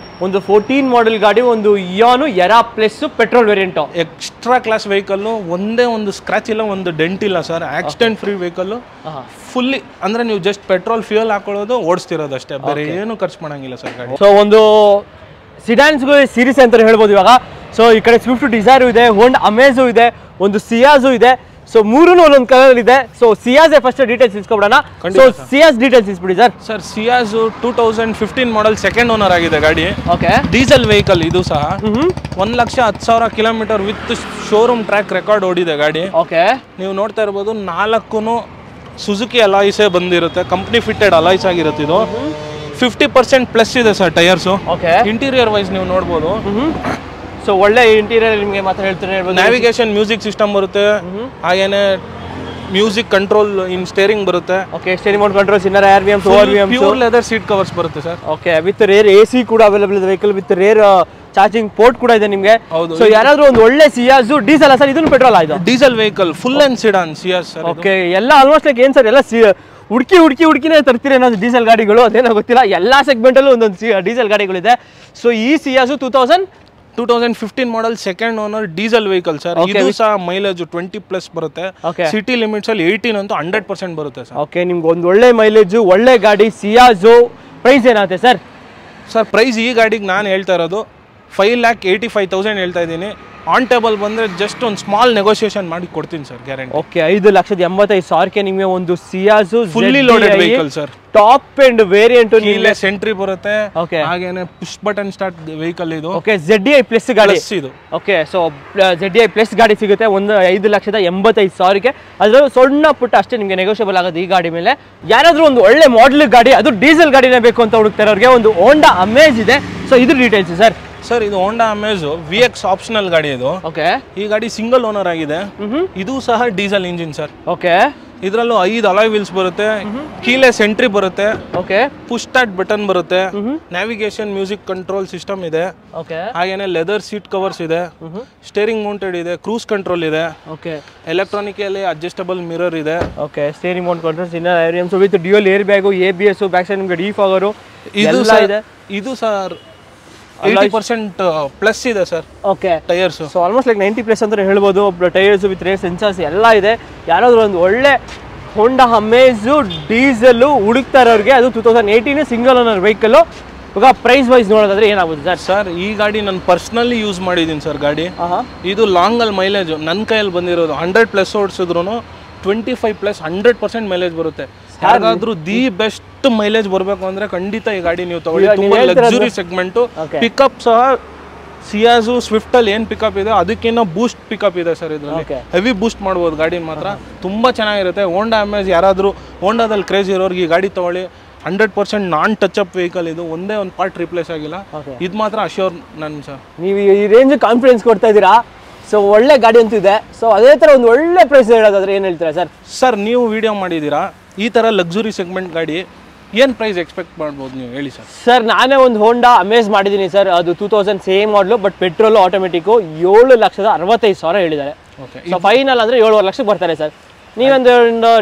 ಒಂದು 14 ಮಾಡೆಲ್ ಗಾಡಿ, ಒಂದು Eon Era plus petrol variant. Extra class vehicle, ಒಂದೇ ಒಂದು ಸ್ಕ್ರಾಚ್ ಇಲ್ಲ, ಒಂದು ಡೆಂಟ್ ಇಲ್ಲ sir. Accident free vehicle fully. ಅಂದ್ರೆ ನೀವು ಜಸ್ಟ್ ಪೆಟ್ರೋಲ್ ಫ್ಯೂಯಲ್ ಹಾಕೊಳ್ಳೋದು, ಓಡಿಸ್ತಿರೋದು ಅಷ್ಟೇ, ಬೇರೆ ಏನು ಖರ್ಚು ಮಾಡಂಗಿಲ್ಲ ಸರ್ ಗಾಡಿ. ಸೊ ಒಂದು ಸಿಡಾನ್ಸ್ಗೂ ಸೀರೀಸ್ ಅಂತ ಹೇಳ್ಬೋದು ಇವಾಗ. ಸೊ ಈ ಕಡೆ ಸ್ವಿಫ್ಟ್ ಡಿಸೈರು ಇದೆ, ಹೋಂಡಾ ಅಮೇಜು ಇದೆ, ಒಂದು ಸಿಯಾಜು ಇದೆ. ಸೊ ಮೂರನ್ನು ಒಂದೊಂದು ಕಲರ್ ಇದೆ. ಸೊ ಸಿಯಾಜ್ ಫಸ್ಟ್ ಡೀಟೇಲ್ಸ್ ಇಸ್ಕೊಬಿಡೋಣ. ಸೊ ಸಿಯಾಜ್ ಡೀಟೇಲ್ಸ್ ಇಸ್ಬಿಡಿ sir. Sir Ciaz 2015 model, second owner ಆಗಿದೆ ಗಾಡಿ. ಓಕೆ, ಡೀಸೆಲ್ ವೆಹಿಕಲ್ ಇದು ಸಹ. 1,10,000 kilometre with showroom track record ಓಡಿದೆ ಗಾಡಿ. ಓಕೆ, ನೀವು ನೋಡ್ತಾ ಇರ್ಬೋದು 4 ಸುಜುಕಿ ಅಲಾಯ್ಸೇ ಬಂದಿರುತ್ತೆ, ಕಂಪ್ನಿ ಫಿಟ್ಟೆಡ್ ಅಲಾಯ್ಸ್ ಆಗಿರುತ್ತೆ ಇದು. 50% ಪ್ಲಸ್ ಇದೆ sir tyres. Okay, interior wise ನೀವು ನೋಡ್ಬೋದು. ಸೊ ಒಳ್ಳೆ ಇಂಟೀರಿಯರ್ ನಿಮಗೆ ಮಾತ್ರ ಹೇಳ್ತಾರೆ. ನ್ಯಾವಿಗೇಷನ್ ಮ್ಯೂಸಿಕ್ ಸಿಸ್ಟಮ್ ಬರುತ್ತೆ, ಹಾಗೇನೆ ಮ್ಯೂಸಿಕ್ ಕಂಟ್ರೋಲ್ ಇನ್ ಸ್ಟೇರಿಂಗ್ ಬರುತ್ತೆ. Okay, steering mode controls, inner ARVM, ORVM, pure leather seat covers ಬರುತ್ತೆ sir. Okay, with rear AC ಕೂಡ ಅವೈಲೇಬಲ್ ಇದೆ vehicle, with rear charging port ಕೂಡ ಇದೆ ನಿಮಗೆ. ಸೊ ಯಾರಾದ್ರೂ ಒಂದು ಒಳ್ಳೆ ಸಿಯಾಜ್ ಡೀಸೆಲ್ ಸರ್, ಇದನ್ನು ಪೆಟ್ರೋಲ್ ಆಯ್ತು diesel vehicle, full and sedan Ciaz sir. Okay, ಎಲ್ಲ ಆಲ್ಮೋಸ್ಟ್ ಲೈಕ್ ಏನ್ ಸರ್, ಎಲ್ಲ ಹುಡುಕಿನೇ ತರ್ತೀರಿ ಅನ್ನೋದು ಡೀಸೆಲ್ ಗಾಡಿಗಳು, ಅದೇನೋ ಗೊತ್ತಿಲ್ಲ. ಎಲ್ಲಾ ಸೆಗ್ಮೆಂಟ್ ಅಲ್ಲೂ ಒಂದೊಂದು ಡೀಸೆಲ್ ಗಾಡಿಗಳಿದೆ. ಸೊ ಈ ಸಿಯಾಜ್ 2015 model, second owner, diesel vehicle sir. ಇದು ಸಹ ಮೈಲೇಜ್ 20+ ಬರುತ್ತೆ. ಸಿಟಿ ಲಿಮಿಟ್ಸ್ ಅಲ್ಲಿ 18 ಅಂತೂ 100% ಬರುತ್ತೆ ಸರ್. ಓಕೆ, ನಿಮ್ಗೆ ಒಂದು ಒಳ್ಳೆ ಮೈಲೇಜ್, ಒಳ್ಳೆ ಗಾಡಿ ಸಿಯಾಜು ಪ್ರೈಸ್ ಏನಾಗುತ್ತೆ ಸರ್? ಸರ್ ಪ್ರೈಸ್ ಈ ಗಾಡಿಗೆ ನಾನು ಹೇಳ್ತಾ ಇರೋದು 5,85,000 ಹೇಳ್ತಾ ಇದ್ದೀನಿ. ಆನ್ ಟೇಬಲ್ ಬಂದರೆ ಜಸ್ಟ್ ಒಂದು ಸ್ಮಾಲ್ ನೆಗೋಷಿಯೇಷನ್ ಮಾಡಿ ಕೊಡ್ತೀನಿ ಸರ್, ಗ್ಯಾರಂಟಿ. ಓಕೆ, 5,85,000ಕ್ಕೆ ನಿಮಗೆ ಒಂದು ಸಿಯಾಜು fully loaded vehicle sir, top end variant sentry ಬರುತ್ತೆ, ಹಾಗೇನೆ ಪುಷ್ ಬಟನ್ ಸ್ಟಾರ್ಟ್ ವೆಹಿಕಲ್ ಇದು. ಓಕೆ, ZDI ಪ್ಲಸ್ ಗಾಡಿ ಇದು. ಓಕೆ, ಸೊ ZDI ಪ್ಲಸ್ ಗಾಡಿ ಸಿಗುತ್ತೆ 5,85,000ಕ್ಕೆ. ಅದ್ರಲ್ಲಿ ಸಣ್ಣ ಪುಟ್ಟ ಅಷ್ಟೇ ನಿಮಗೆ ನೆಗೋಷಿಯಬಲ್ ಆಗೋದು ಈ ಗಾಡಿ ಮೇಲೆ. ಯಾರಾದ್ರೂ ಒಂದು ಒಳ್ಳೆ ಮಾಡಲ್ ಗಾಡಿ, ಅದು ಡೀಸೆಲ್ ಗಾಡಿನೇ ಬೇಕು ಅಂತ ಹುಡುಕ್ತಾರೆ ಅವ್ರಿಗೆ, ಒಂದು ಹೋಂಡಾ ಅಮೇಜ್ ಇದೆ. ಸೊ ಇದು ಡೀಟೇಲ್ಸ್ ಸರ್. ಸರ್ ಇದು ಹೋಂಡಾ ಅಮೇಜ್ VX ಆಪ್ಷನಲ್ ಗಾಡಿ ಇದು. ಓಕೆ, ಈ ಗಾಡಿ ಸಿಂಗಲ್ ಓನರ್ ಆಗಿದೆ. ಇದು ಸಹ ಡೀಸೆಲ್ ಇಂಜಿನ್ ಸರ್. ಓಕೆ, ಇದರಲ್ಲೂ 5 ಅಲಾಯ್ ವೀಲ್ಸ್ ಬರುತ್ತೆ, ಕೀಲೆಸ್ ಎಂಟ್ರಿ ಬರುತ್ತೆ, ಓಕೆ, ಪುಷ್ ಸ್ಟಾರ್ಟ್ ಬಟನ್ ಬರುತ್ತೆ, ನ್ಯಾವಿಗೇಷನ್ ಮ್ಯೂಸಿಕ್ ಕಂಟ್ರೋಲ್ ಸಿಸ್ಟಮ್ ಇದೆ, ಓಕೆ, ಹಾಗೇನೆ ಲೆದರ್ ಸೀಟ್ ಕವರ್ಸ್ ಇದೆ, ಸ್ಟೇರಿಂಗ್ ಮೌಂಟೆಡ್ ಇದೆ, ಕ್ರೂಸ್ ಕಂಟ್ರೋಲ್ ಇದೆ, ಓಕೆ, ಎಲೆಕ್ಟ್ರಾನಿಕಲಿ ಅಡ್ಜಸ್ಟಬಲ್ ಮಿರರ್ ಇದೆ. Okay, steering mount controls, inner IRVMs with dual air bag, ABS, back side ನಿಮಗೆ defogger ಇದು ಇದೆ. ಇದು ಸರ್ 80% ಪ್ಲಸ್ ಇದೆ sir. Okay, tyres so almost like 90+ ಅಂತ ಹೇಳ್ಬೋದು. ಟೈರ್ಸ್ ವಿತ್ ರೇರ್ ಸೆನ್ಸರ್ಸ್ ಎಲ್ಲ ಇದೆ. ಯಾರಾದ್ರೂ ಒಂದು ಒಳ್ಳೆ ಹೋಂಡಾ ಅಮೇಜ್ ಡೀಸೆಲ್ ಹುಡುಕ್ತಾ ಇರೋರಿಗೆ, ಅದು 2018 ಸಿಂಗಲ್ ಓನರ್ ವೆಹಿಕಲ್. ಇವಾಗ ಪ್ರೈಸ್ ವೈಸ್ ನೋಡೋದಾದ್ರೆ ಏನಾಗುತ್ತೆ ಸರ್? ಸರ್ ಈ ಗಾಡಿ ನಾನು ಪರ್ಸನಲಿ ಯೂಸ್ ಮಾಡಿದ್ದೀನಿ ಸರ್ ಗಾಡಿ. ಇದು ಲಾಂಗ್ ಅಲ್ಲಿ ಮೈಲೇಜ್ ನನ್ನ ಕೈಯಲ್ಲಿ ಬಂದಿರೋದು 100+ ಓಡಿಸಿದ್ರು 25+ 100% ಮೈಲೇಜ್ ಬರುತ್ತೆ. ಯಾರಾದ್ರೂ ದಿ ಬೆಸ್ಟ್ ಮೈಲೇಜ್ ಬರಬೇಕು ಅಂದ್ರೆ ಖಂಡಿತ ಈ ಗಾಡಿ ನೀವು ತಗೊಳ್ಳಿ. ತುಂಬಾ ಲಕ್ಸುರಿ ಸೆಗ್ಮೆಂಟ್. ಪಿಕಪ್ ಸಹ ಸಿಯಾಜು ಸ್ವಿಫ್ಟ್ ಅಲ್ಲಿ ಏನ್ ಪಿಕಪ್ ಇದೆ ಅದಕ್ಕಿಂತ ಬೂಸ್ಟ್ ಪಿಕಪ್ ಇದೆ ಸರ್. ಇದ್ರಲ್ಲಿ ಹೆವಿ ಬೂಸ್ಟ್ ಮಾಡ್ಬೋದು ಗಾಡಿನ ಮಾತ್ರ. ತುಂಬಾ ಚೆನ್ನಾಗಿರುತ್ತೆ. ಹೋಂಡಾ ಅಮೇಜ್ ಯಾರಾದ್ರೂ ಹೋಂಡಾದಲ್ಲಿ ಕ್ರೇಜ್ ಇರೋರಿಗೆ ಈ ಗಾಡಿ ತಗೊಳ್ಳಿ. 100% ನಾನ್ ಟಚ್ ಅಪ್ ವೆಹಿಕಲ್ ಇದು. ಒಂದೇ ಒಂದು ಪಾರ್ಟ್ ರಿಪ್ಲೇಸ್ ಆಗಿಲ್ಲ. ಇದು ಮಾತ್ರ ಅಶ್ಯೂರ್ ನನ್ ಸರ್. ನೀವು ಈ ರೇಂಜ್ ಕಾನ್ಫಿಡೆನ್ಸ್ ಕೊಡ್ತಾ ಇದ್ದೀರಾ. ಸೊ ಒಳ್ಳೆ ಗಾಡಿ ಅಂತೂ ಇದೆ. ಸೊ ಅದೇ ತರ ಒಂದು ಒಳ್ಳೆ ಪ್ರೈಸ್ ಹೇಳೋದಾದ್ರೆ ಏನು ಹೇಳ್ತೀರಾ ಸರ್? ಸರ್ ನೀವು ವಿಡಿಯೋ ಮಾಡಿದ್ದೀರಾ, ಈ ತರ ಲಕ್ಸುರಿ ಸೆಗ್ಮೆಂಟ್ ಗಾಡಿ ಏನು ಪ್ರೈಸ್ ಎಕ್ಸ್ಪೆಕ್ಟ್ ಮಾಡ್ಬೋದು ನೀವು ಹೇಳಿ ಸರ್? ಸರ್ ನಾನೇ ಒಂದು ಹೋಂಡಾ ಅಮೇಜ್ ಮಾಡಿದ್ದೀನಿ ಸರ್. ಅದು 2000 ಸೇಮ್ ಮಾಡಲು, ಬಟ್ ಪೆಟ್ರೋಲು ಆಟೋಮೆಟಿಕ್ಕು 7,65,000 ಹೇಳಿದ್ದಾರೆ. ಸೊ ಫೈನಲ್ ಅಂದರೆ 7.5 ಲಕ್ಷಕ್ಕೆ ಬರ್ತಾರೆ ಸರ್. ನೀವೊಂದು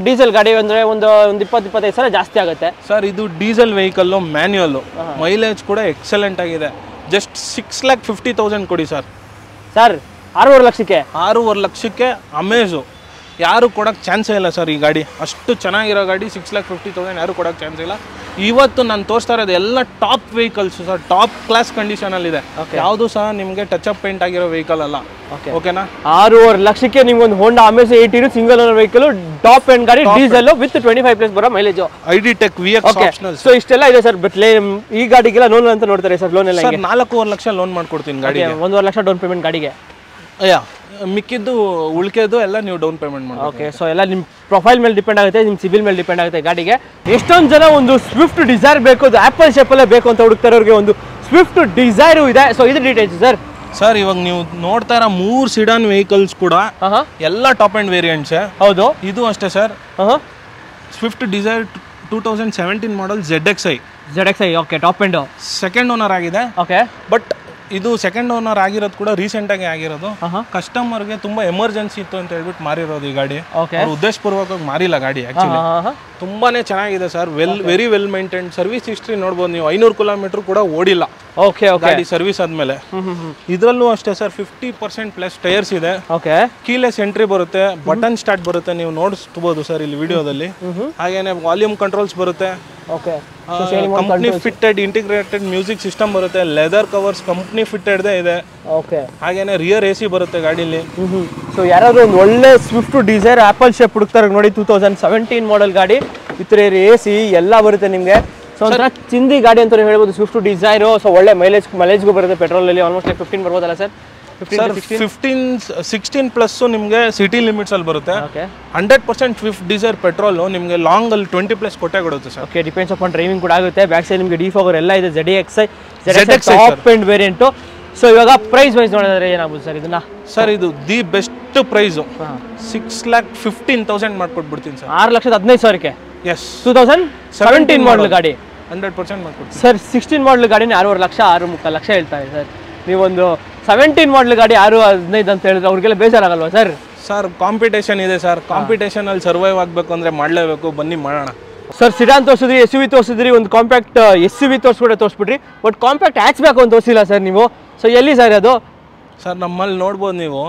ಡೀಸೆಲ್ ಗಾಡಿ ಅಂದರೆ ಒಂದು 20-25,000 ಜಾಸ್ತಿ ಆಗುತ್ತೆ ಸರ್. ಇದು ಡೀಸೆಲ್ ವೆಹಿಕಲ್ಲು, ಮ್ಯಾನ್ಯುಯಲ್ಲು, ಮೈಲೇಜ್ ಕೂಡ ಎಕ್ಸಲೆಂಟ್ ಆಗಿದೆ. ಜಸ್ಟ್ 6,50,000 ಕೊಡಿ ಸರ್. ಸರ್ 6.5 ಲಕ್ಷಕ್ಕೆ 6.5 ಲಕ್ಷಕ್ಕೆ ಅಮೇಜು ಯಾರು ಕೊಡೋಕ್ಕೆ ಚಾನ್ಸೇ ಇಲ್ಲ ಸರ್. ಈ ಗಾಡಿ ಅಷ್ಟು ಚೆನ್ನಾಗಿರೋ ಗಾಡಿ 6,50,000 ಯಾರು ಕೊಡೋಕ್ಕೆ ಚಾನ್ಸ್ ಇಲ್ಲ. ಇವತ್ತು ನಾನು ತೋರಿಸ್ತಾ ಇರೋದು ಎಲ್ಲ top vehicles sir. Top class ಕಂಡೀಷನಲ್ಲಿ ಇದೆ. ಯಾವುದು ಸಹ ನಿಮಗೆ ಟಚ್ ಅಪ್ ಪೇಂಟ್ ಆಗಿರೋ ವೆಹಿಕಲ್ ಅಲ್ಲ. ಓಕೆನಾ? 6.5 ಲಕ್ಷಕ್ಕೆ ನಿಮ್ಗೊಂದು Honda Amaze 18 single owner vehicle, top end ಗಾಡಿ, ಡೀಸೆಲ್ ವಿತ್ 25+ ಬರೋ mileage, ID Tech VX optional. So ಇಷ್ಟೆಲ್ಲ ಇದೆ ಸರ್. ಬಟ್ ಈ ಗಾಡಿಗೆಲ್ಲ ಲೋನ್ ಅಂತ ನೋಡ್ತಾರೆ ಸರ್. ಲೋನ್ ಎಲ್ಲ 4.5 ಲಕ್ಷ ಲೋನ್ ಮಾಡ್ಕೊಡ್ತೀನಿ ಗಾಡಿಗೆ. 1.5 ಲಕ್ಷ ಡೌನ್ ಪೇಮೆಂಟ್ ಗಾಡಿಗೆ. ಮಿಕ್ಕಿದ್ದು ಉಳ್ಕೆದು ಎಲ್ಲ ನೀವು ಡೌನ್ ಪೇಮೆಂಟ್ ಮಾಡಿ. ಓಕೆ, ಸೊ ಎಲ್ಲ ನಿಮ್ಮ ಪ್ರೊಫೈಲ್ ಮೇಲೆ ಡಿಪೆಂಡ್ ಆಗುತ್ತೆ, ನಿಮ್ಮ ಸಿಬಿಲ್ ಮೇಲೆ ಡಿಪೆಂಡ್ ಆಗುತ್ತೆ ಗಾಡಿಗೆ. ಎಷ್ಟೊಂದು ಜನ ಒಂದು ಸ್ವಿಫ್ಟ್ ಡಿಸೈರ್ ಬೇಕು, ಅದು ಆಪಲ್ ಶೇಪಲ್ಲೇ ಬೇಕು ಅಂತ ಹುಡುಕ್ತಾರವ್ರಿಗೆ ಒಂದು ಸ್ವಿಫ್ಟ್ ಡಿಸೈರು ಇದೆ. ಸೊ ಇದು ಡೀಟೇಲ್ಸ್ ಸರ್. ಸರ್ ಇವಾಗ ನೀವು ನೋಡ್ತಾ ಇರೋ 3 ಸಿಡಾನ್ ವೆಹಿಕಲ್ಸ್ ಕೂಡ ಎಲ್ಲ ಟಾಪ್ ಅಂಡ್ ವೇರಿಯಂಟ್ಸ್. ಹೌದು, ಇದು ಅಷ್ಟೇ ಸರ್. ಸ್ವಿಫ್ಟ್ ಡಿಸೈರ್ 2017 ಮಾಡಲ್ ZXi. Okay, top end second owner ಆಗಿದೆ. ಓಕೆ, ಬಟ್ ಇದು ಸೆಕೆಂಡ್ ಓನರ್ ಆಗಿರೋದು ಕೂಡ ರೀಸೆಂಟ್ ಆಗಿ ಆಗಿರೋದು. ಕಸ್ಟಮರ್ಗೆ ತುಂಬಾ ಎಮರ್ಜೆನ್ಸಿ ಇತ್ತು ಅಂತ ಹೇಳ್ಬಿಟ್ಟು ಮಾರಿರೋದು ಈ ಗಾಡಿ. ಉದ್ದೇಶಪೂರ್ವಕವಾಗಿ ಮಾರಿಲ್ಲ ಗಾಡಿ. ಆಕ್ಚುಲಿ ತುಂಬಾನೇ ಚೆನ್ನಾಗಿದೆ sir. Very well maintain. Service history ನೋಡ್ಬೋದು ನೀವು. 500 ಕಿಲೋಮೀಟರ್ ಕೂಡ ಓಡಿಲ್ಲ ಗಾಡಿ ಸರ್ವಿಸ್ ಆದ್ಮೇಲೆ. ಇದರಲ್ಲೂ ಅಷ್ಟೇ ಸರ್. 50% ಟೈರ್ಸ್ ಇದೆ. ಕೀಲೆಸ್ ಎಂಟ್ರಿ ಬರುತ್ತೆ, ಬಟನ್ ಸ್ಟಾರ್ಟ್ ಬರುತ್ತೆ, ನೀವು ನೋಡಿಸ್ಬೋದು ಸರ್ ಇಲ್ಲಿ ವಿಡಿಯೋದಲ್ಲಿ. ಹಾಗೇನೆ ವಾಲ್ಯೂಮ್ ಕಂಟ್ರೋಲ್ಸ್ ಬರುತ್ತೆ. Company fitted integrated music system ಬರುತ್ತೆ. ಲೆದರ್ ಕವರ್ಸ್ ಕಂಪ್ನಿ ಫಿಟ್ಟೆಡ್ ಇದೆ. ಹಾಗೇನೆ ರಿಯರ್ AC ಬರುತ್ತೆ ಗಾಡಿಲಿ. ಸೊ ಯಾರಾದ್ರೂ ಒಂದು ಒಳ್ಳೆ ಸ್ವಿಫ್ಟ್ ಡಿಸೈರ್ ಆಪಲ್ ಶೇಪ್ ಹುಡುಕ್ತಾರೆ ನೋಡಿ, 2017 ಮಾಡೆಲ್ ಗಾಡಿ ವಿತ್ ರಿಯರ್ AC ಎಲ್ಲ ಬರುತ್ತೆ ನಿಮಗೆ. ಸೊ ಒಂಥರ ಚಿಂದಿ ಗಾಡಿ ಅಂತ ಹೇಳ್ಬೋದು ಸ್ವಿಫ್ಟ್ ಡಿಸೈರು. ಸೊ ಒಳ್ಳೆ ಮೈಲೇಜ್ಗೂ ಬರುತ್ತೆ. ಪೆಟ್ರೋಲ್ ಅಲ್ಲಿ ಆಲ್ಮೋಸ್ಟ್ 15 ಬರ್ಬೋದಲ್ಲ ಸರ್? 16+ ನಿಮಗೆ ಸಿಟಿ ಲಿಮಿಟ್ಸ್ ಅಲ್ಲಿ ಬರುತ್ತೆ. 100% ಸ್ವಿಫ್ಟ್ ಡಿಸೈರ್ ಪೆಟ್ರೋಲ್ ನಿಮಗೆ ಲಾಂಗ್ ಅಲ್ಲಿ 20+ ಕೊಟ್ಟೆ ಕೊಡುತ್ತೆ sir. Okay, depends upon driving ಕೂಡ ಆಗುತ್ತೆ. ಬ್ಯಾಕ್ ಸೈಡ್ ನಿಮಗೆ ಡಿಫಾಗರ್ ಎಲ್ಲ ಇದೆ. ZXi top end variant. So ಇವಾಗ ಪ್ರೈಸ್ ವೈಸ್ ನೋಡಿದ್ರೆ ಏನಾಗುತ್ತೆ ಸರ್ ಇದನ್ನ? ಸರ್ ಇದು ದಿ ಬೆಸ್ಟ್ ಪ್ರೈಸ್ 6,15,000 ಮಾಡ್ಕೊಟ್ಬಿಡ್ತೀನಿ ಸರ್. 6,15,000ಕ್ಕೆ. ಎಸ್, 2017 ಮಾಡಲ್ ಗಾಡಿ 100% ಮಾಡ್ಕೊಡ್ತೀನಿ ಸರ್. 16 ಮಾಡಲ್ ಗಾಡಿನೇ 6.5 ಲಕ್ಷ 6.3 ಲಕ್ಷ ಹೇಳ್ತಾರೆ ಸರ್. ನೀವೊಂದು 17 ಮಾಡಲ್ ಗಾಡಿ 6-15 ಅಂತ ಹೇಳಿದ್ರೆ ಅವ್ರಿಗೆಲ್ಲ ಬೇಜಾರಾಗಲ್ವಾ ಸರ್? ಸರ್ ಕಾಂಪಿಟೇಷನ್ ಇದೆ ಸರ್. ಕಾಂಪಿಟೇಷನ್ ಅಲ್ಲಿ ಸರ್ವೈವ್ ಆಗಬೇಕು ಅಂದ್ರೆ ಮಾಡಲೇಬೇಕು. ಬನ್ನಿ ಮಾಡೋಣ ಸರ್. ಸಿಡಾನ್ ತೋರಿಸಿದ್ರಿ, SUV ತೋರಿಸಿದ್ರಿ, ಒಂದು ಕಾಂಪ್ಯಾಕ್ಟ್ SUV ತೋರಿಸ್ಬಿಟ್ರಿ. ಬಟ್ ಕಾಂಪ್ಯಾಕ್ಟ್ ಹ್ಯಾಚ್ಬ್ಯಾಕ್ ಒಂದು ತೋರಿಸಿಲ್ಲ ಸರ್ ನೀವು. ಸೊ ಎಲ್ಲಿ ಸರ್ ಅದು? ಸರ್ ನಮ್ಮಲ್ಲಿ ನೋಡ್ಬೋದು ನೀವು.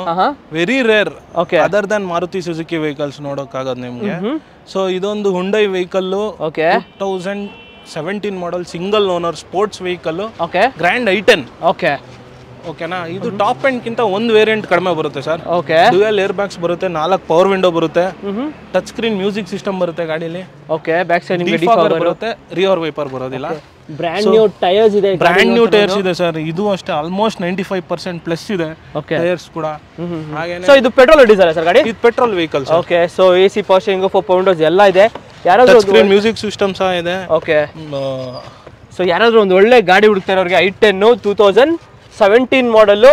Very rare other than Maruti Suzuki vehicles ನೋಡೋಕ್ಕಾಗೋದು ನಿಮ್ಗೆ. ಸೊ ಇದೊಂದು Hyundai vehicle 2000 17 model single owner sports vehicle okay grand i10 okay ಓಕೆನಾ. ಇದು ಟಾಪ್ ಎಂಡ್ ಕಿಂತ ಒಂದು ವೇರಿಯಂಟ್ ಕಡಿಮೆ ಬರುತ್ತೆ sir. Okay dual air bags ಬರುತ್ತೆ, 4 ಪವರ್ ವಿಂಡೋ ಬರುತ್ತೆ, ಟಚ್ ಸ್ಕ್ರೀನ್ ಮ್ಯೂಸಿಕ್ ಸಿಸ್ಟಮ್ ಬರುತ್ತೆ ಗಾಡಿಲಿ. ಓಕೆ ಬ್ಯಾಕ್ ಸೈಡ್ ನಿಮಗೆ ಡಿಫಾಗರ್ ಬರುತ್ತೆ, ರಿಯರ್ ವೈಪರ್ ಬರೋದಿಲ್ಲ. ಬ್ರ್ಯಾಂಡ್ ನ್ಯೂ ಟೈರ್ಸ್ ಇದೆ, ಬ್ರ್ಯಾಂಡ್ ನ್ಯೂ ಟೈರ್ಸ್ ಇದೆ ಸರ್. ಇದು ಅಷ್ಟೇ ಆಲ್ಮೋಸ್ಟ್ 95% ಪ್ಲಸ್ ಇದೆ ಟೈರ್ಸ್ ಕೂಡ. ಹಾಗೇನೆ ಸೊ ಇದು ಪೆಟ್ರೋಲ್ ಡೀಸೆಲ್ ಸರ್ ಗಾಡಿ? ಇದು petrol vehicle sir. Okay so AC power steering 4 Windows ಎಲ್ಲ ಇದೆ. ಯಾರಾದ್ರೂ ಸ್ಕ್ರೀನ್ ಮ್ಯೂಸಿಕ್ ಸಿಸ್ಟಮ್ ಸಹ ಇದೆ. ಓಕೆ ಸೊ ಯಾರಾದ್ರೂ ಒಂದು ಒಳ್ಳೆ ಗಾಡಿ ಹುಡುಕ್ತಾ ಇರೋರಿಗೆ i10 2017 model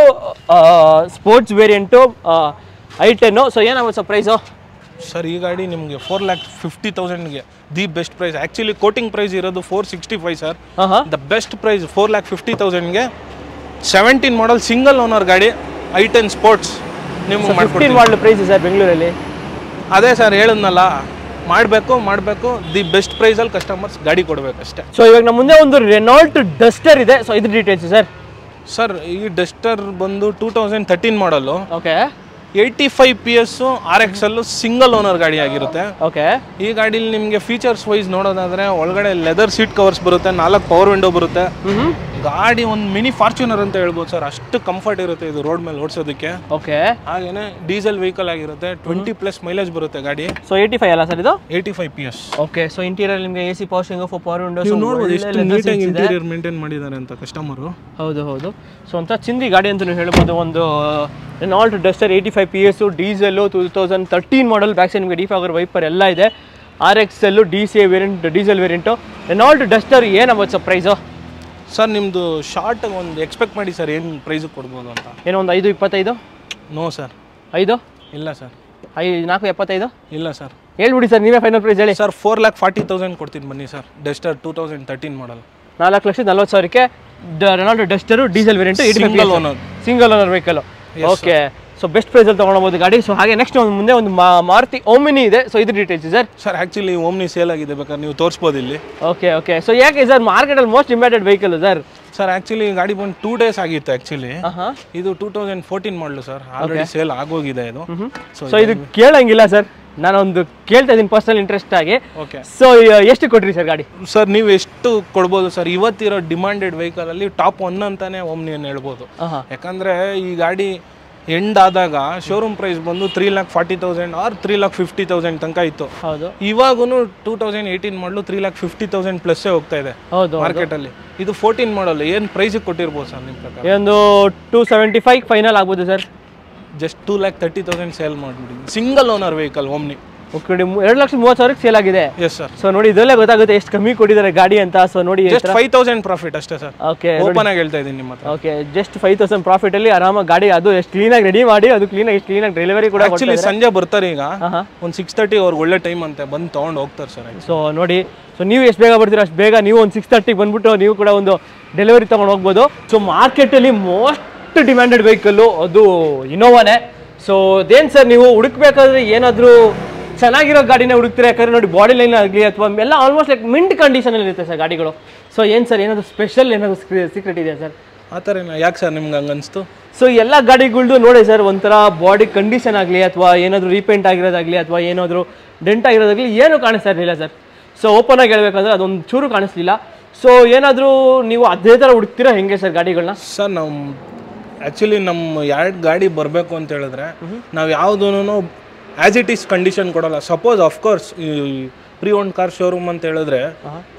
sports variant i10. So ಏನಾಗುತ್ತೆ ಸರ್ ಪ್ರೈಸು? ಸರ್ ಈ ಗಾಡಿ ನಿಮಗೆ 4,50,000ಗೆ the best price. Actually quoting price ಇರೋದು 465 ಸರ್. ದ ಬೆಸ್ಟ್ ಪ್ರೈಸ್ 4,50,000ಗೆ 17 ಮಾಡಲ್ ಸಿಂಗಲ್ ಓನರ್ ಗಾಡಿ i10 ಸ್ಪೋರ್ಟ್ಸ್ ನಿಮ್ಗೆ 15 ಮಾಡಲ್ ಪ್ರೈಸ್ ಸರ್ ಬೆಂಗಳೂರಲ್ಲಿ. ಅದೇ ಸರ್ ಹೇಳಿದ್ನಲ್ಲ, ಮಾಡಬೇಕು ದಿ ಬೆಸ್ಟ್ ಪ್ರೈಸಲ್ಲಿ ಕಸ್ಟಮರ್ಸ್ ಗಾಡಿ ಕೊಡಬೇಕು ಅಷ್ಟೇ. ಸೊ ಇವಾಗ ನಮ್ಮ ಮುಂದೆ ಒಂದು ರೆನಾಲ್ಟ್ ಡಸ್ಟರ್ ಇದೆ. ಸೊ ಇದು ಡೀಟೇಲ್ಸ್ ಸರ್. ಸರ್ ಈ ಡಸ್ಟರ್ ಬಂದು 2013 ಮಾಡಲು. Okay 85 PS RX single owner ಗಾಡಿ ಆಗಿರುತ್ತೆ. ಓಕೆ ಈ ಗಾಡಿಲಿ ನಿಮಗೆ ಫೀಚರ್ಸ್ ವೈಸ್ ನೋಡೋದಾದ್ರೆ ಒಳಗಡೆ ಲೆದರ್ ಸೀಟ್ ಕವರ್ಸ್ ಬರುತ್ತೆ, 4 ಪವರ್ ವಿಂಡೋ ಬರುತ್ತೆ. ಗಾಡಿ ಒಂದು ಮಿನಿ ಫಾರ್ಚುನರ್ ಅಂತ ಹೇಳ್ಬೋದು ಸರ್, ಅಷ್ಟು ಕಂಫರ್ಟ್ ಇರುತ್ತೆ ಇದು ರೋಡ್ ಮೇಲೆ ಓಡಿಸೋದಕ್ಕೆ. ಓಕೆ ಹಾಗೇನೆ ಡೀಸೆಲ್ ವೆಹಿಕಲ್ ಆಗಿರುತ್ತೆ, 20+ ಮೈಲೇಜ್ ಬರುತ್ತೆ ಗಾಡಿ. ಸೊ 85 ಅಲ್ಲ ಸರ್ ಇದು? 85 PS. ಓಕೆ ಸೊ ಇಂಟೀರಿಯರ್ ನಿಮಗೆ AC power steering 4 power Windows. ನೀವು ನೋಡಬಹುದು ಎಷ್ಟು ನೀಟಾಗಿ ಇಂಟೀರಿಯರ್ ಮೇಂಟೈನ್ ಮಾಡಿದ್ದಾರೆ ಅಂತ ಕಸ್ಟಮರ್. ಹೌದು ಸೊ ಅಂತ ಚಿಂದಿ ಗಾಡಿ ಅಂತ ನೀವು ಹೇಳ್ಬೋದು. ಒಂದು ರೆನಾಲ್ಟ್ ಡಸ್ಟರ್ 85 PS ಡೀಸೆಲ್ 2013 ಮಾಡಲ್. ಬ್ಯಾಕ್ ಸೈಡ್ ನಿಮಗೆ ಡಿಫಾಗರ್ ವೈಪರ್ ಎಲ್ಲ ಇದೆ. RX DCA variant diesel variant. Renault Duster ಏನಾಗುತ್ತೆ ಸರ್ ಪ್ರೈಸು? ಸರ್ ನಿಮ್ಮದು ಶಾರ್ಟ್ ಒಂದು ಎಕ್ಸ್ಪೆಕ್ಟ್ ಮಾಡಿ ಸರ್ ಏನು ಪ್ರೈಸ್ ಕೊಡ್ಬೋದು ಅಂತ. ಏನೋ ಒಂದು 525? No sir. 5 ಇಲ್ಲ ಸರ್. 475? ಇಲ್ಲ ಸರ್. ಹೇಳ್ಬಿಡಿ ಸರ್, ನೀವೇ ಫೈನಲ್ ಪ್ರೈಸ್ ಹೇಳಿ ಸರ್. 4,40,000 ಕೊಡ್ತೀನಿ ಬನ್ನಿ ಸರ್. ಡಸ್ಟರ್ 2013 ಮಾಡಲ್ 4,40,000ಕ್ಕೆ Renault Duster diesel variant single owner vehicle. Okay so best ಪ್ರೈಸಲ್ಲಿ ತೊಗೊಳ್ಬೋದು ಗಾಡಿ. ಸೊ ಹಾಗೆ ನೆಕ್ಸ್ಟ್ ಒಂದು ಮುಂದೆ ಒಂದು ಮಾರುತಿ ಓಮಿನಿ ಇದೆ. ಸೊ ಇದು details sir. Sir actually Omni sale ಆಗಿದೆ, ಬೇಕಾದ್ರೆ ನೀವು ತೋರಿಸ್ಬೋದು ಇಲ್ಲಿ. ಓಕೆ ಸೊ ಯಾಕೆ ಸರ್ ಮಾರ್ಕೆಟಲ್ಲಿ most demanded vehicle sir? Sir actually ಗಾಡಿ ಬಂದು 2 days ಆಗಿತ್ತು ಆ್ಯಕ್ಚುಲಿ. ಇದು 2014 ಮಾಡಲು ಸರ್, ಆಲ್ರೆಡಿ ಸೇಲ್ ಆಗೋಗಿದೆ ಇದು. ಸೊ ಇದು ಕೇಳಂಗಿಲ್ಲ ಸರ್, ನಾನೊಂದು ಕೇಳ್ತಾ ಇದ್ದೀನಿ ಪರ್ಸನಲ್ ಇಂಟ್ರೆಸ್ಟ್ ಆಗಿ. ಓಕೆ ಸೊ ಎಷ್ಟು ಕೊಟ್ರಿ ಸರ್ ಗಾಡಿ? ಸರ್ ನೀವು ಎಷ್ಟು ಕೊಡ್ಬೋದು ಸರ್? ಇವತ್ತಿರೋ ಡಿಮಾಂಡೆಡ್ ವೆಹಿಕಲ್ ಅಲ್ಲಿ ಟಾಪ್ 1 ಅಂತಾನೆ ಓಮ್ನಿಯನ್ನು ಹೇಳ್ಬೋದು. ಯಾಕಂದ್ರೆ ಈ ಗಾಡಿ ಎಂಡ್ ಆದಾಗ ಶೋರೂಮ್ ಪ್ರೈಸ್ ಬಂದು 3,40,000 ಆರ್ 3,50,000 ತನಕ ಇತ್ತು. ಹೌದು. ಇವಾಗೂ 2018 ಮಾಡಲು 3,50,000 ಪ್ಲಸ್ ಹೋಗ್ತಾ ಇದೆ ಮಾರ್ಕೆಟ್ ಅಲ್ಲಿ. ಇದು 14 ಮಾಡಲ್ ಏನು ಪ್ರೈಸ್ ಕೊಟ್ಟಿರ್ಬೋದು ಸರ್ ನಿಮ್ಮ ಪ್ರಕಾರ? ಒಂದು 275 ಫೈನಲ್ ಆಗ್ಬೋದು ಸರ್. ಜಸ್ಟ್ 2,30,000 ಸೇಲ್ ಮಾಡಿಬಿಡಿ. Single owner vehicle Omni. Okay 2,30,000 sale ಆಗಿದೆ. Yes sir. ಸೊ ನೋಡಿ ಇದರಲ್ಲೇ ಗೊತ್ತಾಗುತ್ತೆ ಎಷ್ಟು ಕಮ್ಮಿ ಕೊಟ್ಟಿದ್ದಾರೆ ಗಾಡಿ ಅಂತ. ಸೊ ನೋಡಿ ಜಸ್ಟ್ 5,000 ಪ್ರಾಫಿಟ್ ಅಷ್ಟೇ ಸರ್. ಓಕೆ ಓಪನ್ ಆಗಿ ಹೇಳ್ತಾ ಇದ್ದೀನಿ ನಿಮ್ಮ ಹತ್ರ. ಓಕೆ ಜಸ್ಟ್ 5,000 ಪ್ರಾಫಿಟ್ ಅಲ್ಲಿ ಆರಾಮಾಗಿ ಗಾಡಿ ಅದು ಎಷ್ಟು ಕ್ಲೀನಾಗಿ ರೆಡಿ ಮಾಡಿ ಅದು ಕ್ಲೀನಾಗಿ ಡೆಲಿವರಿ ಕೂಡ. ಆಕ್ಚುಲಿ ಸಂಜೆ ಬರ್ತಾರೆ ಈಗ ಒಂದು 6:30 ಅವ್ರಿಗೆ ಒಳ್ಳೆ ಟೈಮ್ ಅಂತೆ, ಬಂದು ತೊಗೊಂಡು ಹೋಗ್ತಾರೆ ಸರ್. ಸೊ ನೋಡಿ, ಸೊ ನೀವು ಎಷ್ಟು ಬೇಗ ಬರ್ತೀರಾ ಅಷ್ಟು ಬೇಗ ನೀವು ಒಂದು 6:30 ಬಂದ್ಬಿಟ್ಟು ನೀವು ಕೂಡ ಒಂದು ಡೆಲಿವರಿ ತೊಗೊಂಡು ಹೋಗ್ಬೋದು. ಸೊ ಮಾರ್ಕೆಟಲ್ಲಿ ಮೋಸ್ಟ್ ಡಿಮ್ಯಾಂಡೆಡ್ ವೆಹಿಕಲ್ಲು ಅದು ಇನೋವಾನೇ. ಸೊ ಅದೇನು ಸರ್ ನೀವು ಹುಡುಕ್ಬೇಕಾದ್ರೆ ಏನಾದರೂ ಚೆನ್ನಾಗಿರೋ ಗಾಡಿನೇ ಹುಡುಕ್ತೀರಾ? ಯಾಕಂದ್ರೆ ನೋಡಿ ಬಾಡಿ ಲೈನ್ ಆಗಲಿ ಅಥವಾ ಎಲ್ಲ ಆಲ್ಮೋಸ್ಟ್ ಲೈಕ್ ಮಿಂಟ್ ಕಂಡೀಷನಲ್ಲಿ ಇರುತ್ತೆ ಸರ್ ಗಾಡಿಗಳು. ಸೊ ಏನು ಸರ್ ಏನಾದರೂ ಸ್ಪೆಷಲ್ ಏನಾದರೂ ಸೀಕ್ರೆಟ್ ಇದೆಯಾ ಸರ್? ಆ ಥರ ಯಾಕೆ ಸರ್ ನಿಮ್ಗೆ ಹಂಗೆ ಅನಿಸ್ತು? ಸೊ ಎಲ್ಲ ಗಾಡಿಗಳ್ದು ನೋಡಿ ಸರ್, ಒಂಥರ ಬಾಡಿ ಕಂಡೀಷನ್ ಆಗಲಿ ಅಥವಾ ಏನಾದರೂ ರೀಪೇಂಟ್ ಆಗಿರೋದಾಗಲಿ ಅಥವಾ ಏನಾದರೂ ಡೆಂಟ್ ಆಗಿರೋದಾಗಲಿ ಏನೂ ಕಾಣಿಸ್ತಾ ಇರಲಿಲ್ಲ ಸರ್. ಸೊ ಓಪನ್ ಆಗಿ ಹೇಳ್ಬೇಕಂದ್ರೆ ಅದೊಂದು ಚೂರು ಕಾಣಿಸ್ಲಿಲ್ಲ. ಸೊ ಏನಾದರೂ ನೀವು ಅದೇ ಥರ ಹುಡುಕ್ತೀರಾ ಹೆಂಗೆ ಸರ್ ಗಾಡಿಗಳನ್ನ? ಸರ್ ನಾವು ಆ್ಯಕ್ಚುಲಿ ನಮ್ಮ ಎರಡು ಗಾಡಿ ಬರಬೇಕು ಅಂತ ಹೇಳಿದ್ರೆ ನಾವು ಯಾವುದೂ ಆ್ಯಸ್ ಇಟ್ ಈಸ್ ಕಂಡೀಷನ್ ಕೊಡೋಲ್ಲ. ಸಪೋಸ್ ಅಫ್ಕೋರ್ಸ್ ಈ ಪ್ರೀ ಓನ್ ಕಾರ್ ಶೋರೂಮ್ ಅಂತ ಹೇಳಿದ್ರೆ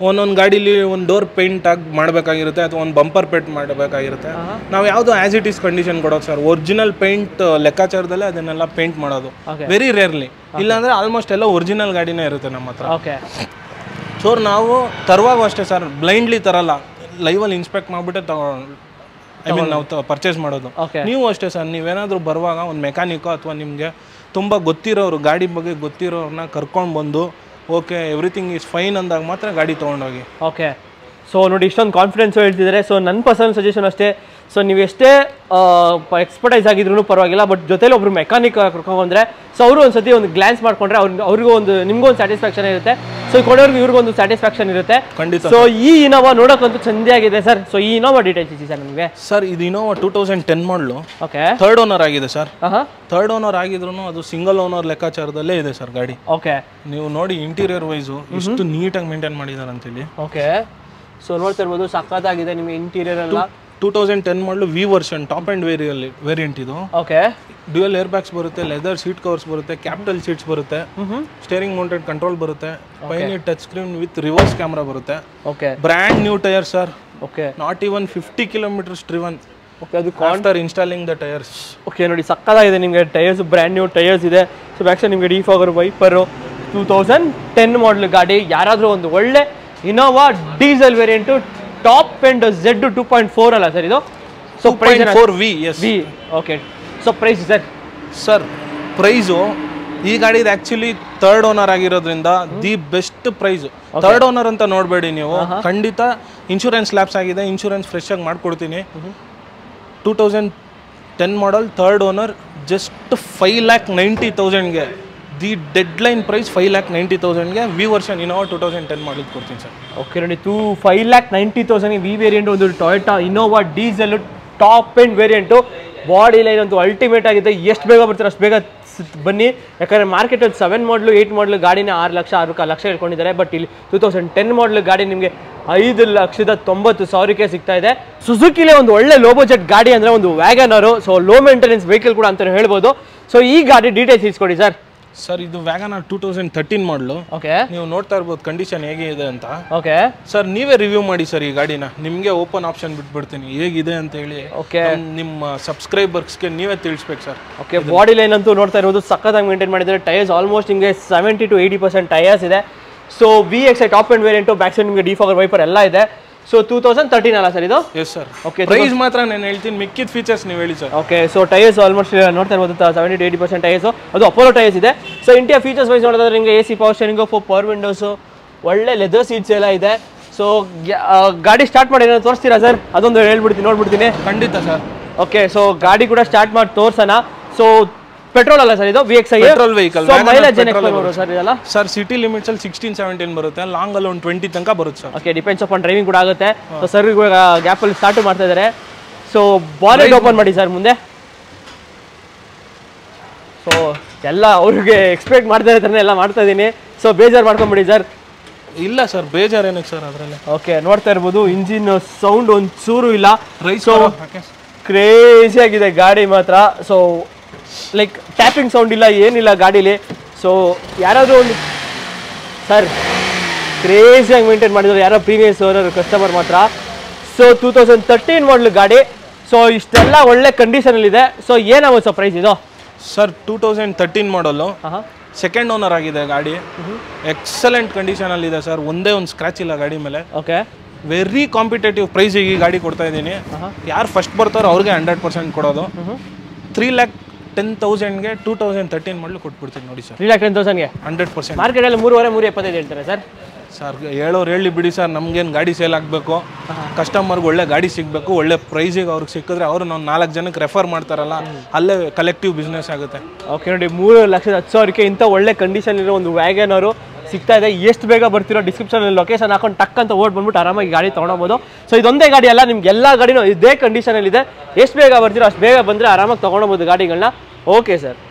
ಒಂದೊಂದು ಗಾಡೀಲಿ ಒಂದು ಡೋರ್ ಪೇಂಟ್ ಆಗಿ ಮಾಡಬೇಕಾಗಿರುತ್ತೆ ಅಥವಾ ಒಂದು ಬಂಪರ್ ಪೇಂಟ್ ಮಾಡಬೇಕಾಗಿರುತ್ತೆ. ನಾವು ಯಾವುದು ಆ್ಯಸ್ ಇಟ್ ಈಸ್ ಕಂಡೀಷನ್ ಕೊಡೋದು ಸರ್. ಒರಿಜಿನಲ್ ಪೇಂಟ್ ಲೆಕ್ಕಾಚಾರದಲ್ಲೇ ಅದನ್ನೆಲ್ಲ ಪೇಂಟ್ ಮಾಡೋದು ವೆರಿ ರೇರ್ಲಿ. ಇಲ್ಲಾಂದರೆ ಆಲ್ಮೋಸ್ಟ್ ಎಲ್ಲ ಒರಿಜಿನಲ್ ಗಾಡಿನೇ ಇರುತ್ತೆ ನಮ್ಮ ಹತ್ರ. ಓಕೆ ಸೊ ನಾವು ತರುವಾಗ ಅಷ್ಟೇ ಸರ್, ಬ್ಲೈಂಡ್ಲಿ ತರಲ್ಲ, ಲೈವಲ್ಲಿ ಇನ್ಸ್ಪೆಕ್ಟ್ ಮಾಡಿಬಿಟ್ಟೆ ತಗೊಂಡು ನಾವು ಪರ್ಚೇಸ್ ಮಾಡೋದು. ನೀವು ಅಷ್ಟೇ ಸರ್, ನೀವೇನಾದರೂ ಬರುವಾಗ ಒಂದು ಮೆಕ್ಯಾನಿಕೋ ಅಥವಾ ನಿಮಗೆ ತುಂಬ ಗೊತ್ತಿರೋರು ಗಾಡಿ ಬಗ್ಗೆ ಗೊತ್ತಿರೋರನ್ನ ಕರ್ಕೊಂಡು ಬಂದು ಓಕೆ ಎವ್ರಿಥಿಂಗ್ ಈಸ್ ಫೈನ್ ಅಂದಾಗ ಮಾತ್ರ ಗಾಡಿ ತೊಗೊಂಡೋಗಿ. ಓಕೆ ಸೊ ನೋಡಿ ಇಷ್ಟೊಂದು ಕಾನ್ಫಿಡೆನ್ಸು ಹೇಳ್ತಿದ್ದಾರೆ. ಸೊ ನನ್ನ ಪರ್ಸನಲ್ ಸಜೆಷನ್ ಅಷ್ಟೇ. ಸೊ ನೀವು ಎಷ್ಟೇ ಎಕ್ಸ್ಪರ್ಟೈಸ್ ಆಗಿದ್ರು ಪರವಾಗಿಲ್ಲ, ಬಟ್ ಜೊತೆಲಿ ಒಬ್ರು ಮೆಕ್ಯಾನಿಕ್ ಕರ್ಕೊಂಡ್ಬಂದರೆ ಸೊ ಅವರು ಒಂದು ಸತಿ ಒಂದು ಗ್ಲಾನ್ಸ್ ಮಾಡ್ಕೊಂಡ್ರೆ ಅವ್ರಿಗೂ ಒಂದು ನಿಮಗೂ ಒಂದು ಸ್ಯಾಟಿಸ್ಫ್ಯಾಕ್ಷನ್ ಇರುತ್ತೆ. ಸೊ ಕೊಡೋರ್ಗೆ ಇವ್ರಿಗೊಂದು ಸ್ಯಾಟಿಸ್ಫ್ಯಾಕ್ಷನ್ ಇರುತ್ತೆ ಖಂಡಿತ. ಸೊ ಈ ಇನೋವಾ ನೋಡೋಕ್ಕಂತೂ ಚಂದಾಗಿದೆ ಸರ್. ಸೊ ಈ ಇನೋವಾ ಡೀಟೇಲ್ಸ್ ಇಸಿ ಸರ್ ನಿಮಗೆ. ಸರ್ ಇದು ಇನೋವಾ 2010 ಮಾಡಲು. ಓಕೆ. ಥರ್ಡ್ ಓನರ್ ಆಗಿದೆ ಸರ್. ಥರ್ಡ್ ಓನರ್ ಆಗಿದ್ರು ಅದು ಸಿಂಗಲ್ ಓನರ್ ಲೆಕ್ಕಾಚಾರದಲ್ಲೇ ಇದೆ ಸರ್ ಗಾಡಿ. ಓಕೆ. ನೀವು ನೋಡಿ ಇಂಟೀರಿಯರ್ ವೈಸು ಎಷ್ಟು ನೀಟಾಗಿ ಮೇಂಟೈನ್ ಮಾಡಿದ್ದಾರೆ ಅಂತೇಳಿ. ಓಕೆ. ಸೊ ನೋಡ್ತಾ ಇರ್ಬೋದು ಸಖತ್ತಾಗಿದೆ ನಿಮಗೆ ಇಂಟೀರಿಯರ್ ಎಲ್ಲ. 2010 model V version top end variant ಇದು. ಓಕೆ. ಡ್ಯುಯಲ್ ಏರ್ ಬ್ಯಾಗ್ಸ್ ಬರುತ್ತೆ, ಲೆದರ್ ಸೀಟ್ ಕವರ್ಸ್ ಬರುತ್ತೆ, ಕ್ಯಾಪಿಟಲ್ ಸೀಟ್ಸ್ ಬರುತ್ತೆ, ಸ್ಟೇರಿಂಗ್ ಮೌಂಟೆಡ್ ಕಂಟ್ರೋಲ್ ಬರುತ್ತೆ, Pioneer touch screen with reverse camera ಬರುತ್ತೆ. Okay. Brand new tyre sir. Okay. Not even 50 kilometres driven. Okay. ಅದು after installing the tyres. Okay ನೋಡಿ ಸಕ್ಕತ್ತಾಗಿದೆ ನಿಮಗೆ tyres, brand new tyres ಇದೆ. So back side ನಿಮಗೆ defogger wiper. 2010 model ಗಾಡಿ. ಯಾರಾದರೂ ಒಂದು ಒಳ್ಳೆ Innova diesel variant top end Z 2.4 ಅಲ್ಲ ಸರ್ ಇದು? So price 4V. V. Okay. So price sir? Sir price ಈ ಗಾಡಿದು ಆ್ಯಕ್ಚುಲಿ ಥರ್ಡ್ ಓನರ್ ಆಗಿರೋದ್ರಿಂದ the best price. Third owner ಅಂತ ನೋಡಬೇಡಿ ನೀವು, ಖಂಡಿತ ಇನ್ಶೂರೆನ್ಸ್ ಲ್ಯಾಪ್ಸ್ ಆಗಿದೆ, ಇನ್ಶೂರೆನ್ಸ್ ಫ್ರೆಶ್ ಆಗಿ ಮಾಡಿಕೊಡ್ತೀನಿ. 2010 ಮಾಡಲ್ ಥರ್ಡ್ ಓನರ್ ಜಸ್ಟ್ 5,90,000ಗೆ. ದಿ ಡೆಡ್ ಲೈನ್ ಪ್ರೈಸ್ 5,90,000ಗೆ ವಿ ವರ್ಷನ್ ಇನೋವಾ 2010 ಮಾಡಲ್ ಕೊಡ್ತೀನಿ ಸರ್. ಓಕೆ ನೋಡಿ 5,90,000ಗೆ ವಿ ವೇರಿಯಂಟ್ ಒಂದು Toyota Innova diesel top end variant. Body line ಅಂತೂ ಅಲ್ಟಿಮೇಟ್ ಆಗಿದೆ. ಎಷ್ಟು ಬೇಗ ಬರ್ತಾರೆ ಅಷ್ಟು ಬೇಗ ಬನ್ನಿ. ಯಾಕಂದರೆ ಮಾರ್ಕೆಟಲ್ಲಿ 7 ಮಾಡಲು 8 ಮಾಡಲು ಗಾಡಿನ 6 ಲಕ್ಷ 6 ಲಕ್ಷ ಹೇಳ್ಕೊಂಡಿದ್ದಾರೆ. ಬಟ್ ಇಲ್ಲಿ 2010 ಮಾಡಲು ಗಾಡಿ ನಿಮಗೆ 5,90,000ಕ್ಕೆ ಸಿಗ್ತಾ ಇದೆ. ಸುಜುಕಿಲೇ ಒಂದು ಒಳ್ಳೆ ಲೋ ಬಜೆಟ್ ಗಾಡಿ ಅಂದರೆ ಒಂದು ವ್ಯಾಗನರು. ಸೊ ಲೋ ಮೇಂಟೆನೆನ್ಸ್ ವೆಹಿಕಲ್ ಕೂಡ ಅಂತ ಹೇಳ್ಬೋದು. ಸೊ ಈ ಗಾಡಿ ಡೀಟೇಲ್ಸ್ ಇಸ್ಕೊಡಿ ಸರ್. ಸರ್ ಇದು ವ್ಯಾಗನರ್ 2013 ಮಾಡಲು. ಓಕೆ. ನೀವು ನೋಡ್ತಾ ಇರ್ಬೋದು ಕಂಡೀಷನ್ ಹೇಗೆ ಇದೆ ಅಂತ. ಓಕೆ. ಸರ್ ನೀವೇ ರಿವ್ಯೂ ಮಾಡಿ ಸರ್ ಈ ಗಾಡಿನ. ನಿಮಗೆ ಓಪನ್ ಆಪ್ಷನ್ ಬಿಟ್ಬಿಡ್ತೀನಿ ಹೇಗಿದೆ ಅಂತ ಹೇಳಿ. ಓಕೆ. ನಿಮ್ಮ ಸಬ್ಸ್ಕ್ರೈಬರ್ಸ್ಗೆ ನೀವೇ ತಿಳಿಸ್ಬೇಕು ಸರ್. ಓಕೆ. ಬಾಡಿ ಲೈನ್ ಅಂತೂ ನೋಡ್ತಾ ಇರೋದು ಸಖತ್ತಾಗಿ ಮೇಂಟೈನ್ ಮಾಡಿದ್ದಾರೆ. ಟೈರ್ಸ್ ಆಲ್ಮೋಸ್ಟ್ ನಿಮಗೆ 70 to 80% ಟೈರ್ಸ್ ಇದೆ. So VXI top end variant, back side ನಿಮಗೆ ಡಿಫಾಗರ್ ವೈಪರ್ ಎಲ್ಲ ಇದೆ. ಸೊ 2013 ಅಲ್ಲ ಸರ್ ಇದು? Yes sir. ಓಕೆ. ಪ್ರೈಸ್ ಮಾತ್ರ ನಾನು ಹೇಳ್ತೀನಿ, ಮಿಕ್ಕಿದ ಫೀಚರ್ಸ್ ನೀವು ಹೇಳಿ sir. Okay. So tyres almost ನೋಡ್ತಾ ಇರ್ಬೋದು 70 to 80% ಟೈರ್ಸು. ಅದು ಅಪೋಲೋ ಟೈರ್ಸ್ ಇದೆ. ಸೊ ಇಂಡಿಯಾ ಫೀಚರ್ಸ್ ವೈಸ್ ನೋಡಿದ್ರೆ ನಿಮಗೆ AC power steering, 4 power windows, ಒಳ್ಳೆ ಲೆದರ್ ಸೀಟ್ಸ್ ಎಲ್ಲ ಇದೆ. ಸೊ ಗಾಡಿ ಸ್ಟಾರ್ಟ್ ಮಾಡಿ ಏನಾದ್ರು ತೋರಿಸ್ತೀರಾ ಸರ್? ಅದೊಂದು ಹೇಳ್ಬಿಡ್ತೀನಿ, ನೋಡ್ಬಿಡ್ತೀನಿ. ಖಂಡಿತ ಸರ್. ಓಕೆ. ಸೊ ಗಾಡಿ ಕೂಡ ಸ್ಟಾರ್ಟ್ ಮಾಡಿ ತೋರ್ಸೋಣ. ಸೊ ಪೆಟ್ರೋಲ್ ಅಲ್ಲ ಸರ್ ಇದು? VXI petrol vehicle. Mileage sir ಇದೆಲ್ಲ? ಸರ್ ಸಿಟಿ ಲಿಮಿಟ್ಸ್ ಅಲ್ಲಿ 16-17 ಬರುತ್ತೆ, ಲಾಂಗ್ ಅಲ್ಲಿ ಒಂದು 20 ತನಕ ಬರುತ್ತೆ sir. Okay. Depends upon driving ಕೂಡ ಆಗುತ್ತೆ. ಸೊ ಸರ್ ಇವಾಗ ಗ್ಯಾಪ್ ಅಲ್ಲಿ ಸ್ಟಾರ್ಟ್ ಮಾಡ್ತಾ ಇದ್ದಾರೆ. ಸೊ ಬಾನೆಟ್ ಓಪನ್ ಮಾಡಿ ಸರ್ ಮುಂದೆ. ಸೊ ಎಲ್ಲ ಅವ್ರಿಗೆ ಎಕ್ಸ್ಪೆಕ್ಟ್ ಮಾಡ್ತಾ ಇರ್ತಾರೆ ಎಲ್ಲ ಮಾಡ್ತಾ ಇದ್ದೀನಿ. ಸೊ ಬೇಜಾರು ಮಾಡ್ಕೊಂಬಿಡಿ ಸರ್. ಇಲ್ಲ ಸರ್, ಬೇಜಾರು ಏನಕ್ಕೆ ಸರ್ ಅದರಲ್ಲಿ. ಓಕೆ. ನೋಡ್ತಾ ಇರ್ಬೋದು ಇಂಜಿನ್ ಸೌಂಡ್ ಒಂದು ಚೂರು ಇಲ್ಲ. ಸೊ ಕ್ರೇಜಿ ಆಗಿದೆ ಗಾಡಿ ಮಾತ್ರ. ಸೊ ಲೈಕ್ ಟ್ಯಾಪಿಂಗ್ ಸೌಂಡ್ ಇಲ್ಲ, ಏನಿಲ್ಲ ಗಾಡೀಲಿ. ಸೊ ಯಾರಾದರೂ ಒಂದು ಸರ್ ಕ್ರೇಜಿಯಾಗಿ ಮೇಂಟೈನ್ ಮಾಡಿದ್ರು ಯಾರೋ ಪ್ರೀವಿಯಸ್ ಓನರ್ ಕಸ್ಟಮರ್ ಮಾತ್ರ. ಸೊ 2013 ಮಾಡಲ್ ಗಾಡಿ. ಸೊ ಇಷ್ಟೆಲ್ಲ ಒಳ್ಳೆ ಕಂಡೀಷನಲ್ಲಿದೆ. ಸೊ ಏನಾಗುತ್ತೆ ಸರ್ ಪ್ರೈಸ್ ಇದು? ಸರ್ 2013 ಮಾಡಲು ಸೆಕೆಂಡ್ ಓನರ್ ಆಗಿದೆ ಗಾಡಿ. ಎಕ್ಸಲೆಂಟ್ ಕಂಡೀಷನಲ್ಲಿ ಇದೆ ಸರ್, ಒಂದೇ ಒಂದು ಸ್ಕ್ರಾಚ್ ಇಲ್ಲ ಗಾಡಿ ಮೇಲೆ. ಓಕೆ. ವೆರಿ ಕಾಂಪಿಟೇಟಿವ್ ಪ್ರೈಸಿಗೆ ಈ ಗಾಡಿ ಕೊಡ್ತಾ ಇದ್ದೀನಿ. ಯಾರು ಫಸ್ಟ್ ಬರ್ತಾರೋ ಅವ್ರಿಗೆ 100% ಕೊಡೋದು. 3,10,000ಗೆ 2013 ಮಾಡಲು ಕೊಟ್ಬಿಡ್ತೀನಿ ನೋಡಿ ಸರ್. 3,10,000ಗೆ 100%. ಮಾರ್ಕೆಟಲ್ಲಿ 3,25 ಹೇಳ್ತಾರೆ ಸರ್. ಸರ್ ಹೇಳೋರು ಹೇಳಿ ಬಿಡಿ ಸರ್, ನಮ್ಗೇನು ಗಾಡಿ ಸೇಲ್ ಆಗಬೇಕು, ಕಸ್ಟಮರ್ಗೆ ಒಳ್ಳೆ ಗಾಡಿ ಸಿಗಬೇಕು, ಒಳ್ಳೆ ಪ್ರೈಸಿಗೆ ಅವ್ರಿಗೆ ಸಿಕ್ಕಿದ್ರೆ ಅವರು ನಾವು 4 ಜನಕ್ಕೆ ರೆಫರ್ ಮಾಡ್ತಾರಲ್ಲ, ಅಲ್ಲೇ ಕಲೆಕ್ಟಿವ್ ಬಿಸ್ನೆಸ್ ಆಗುತ್ತೆ. ಓಕೆ ನೋಡಿ 3,10,000ಕ್ಕೆ ಇಂಥ ಒಳ್ಳೆ ಕಂಡೀಷನ್ ಇರೋ ಒಂದು ವ್ಯಾಗನರು ಸಿಗ್ತಾ ಇದೆ. ಎಷ್ಟು ಬೇಗ ಬರ್ತಿರೋ ಡಿಸ್ಕ್ರಿಪ್ಷನಲ್ಲಿ ಲೊಕೇಶನ್ ಹಾಕೊಂಡು ಟಕ್ ಅಂತ ಓಡ್ ಬಂದ್ಬಿಟ್ಟು ಆರಾಮಾಗಿ ಗಾಡಿ ತೊಗೊಳ್ಬೋದು. ಸೊ ಇದೊಂದೇ ಗಾಡಿ ಅಲ್ಲ, ನಿಮ್ಗೆ ಎಲ್ಲ ಗಾಡಿನೂ ಇದೇ ಕಂಡೀಷನಲ್ಲಿದೆ. ಎಷ್ಟು ಬೇಗ ಬರ್ತಿರೋ ಅಷ್ಟು ಬೇಗ ಬಂದರೆ ಆರಾಮಾಗಿ ತೊಗೊಳ್ಬೋದು ಗಾಡಿಗಳನ್ನ. Okay sir.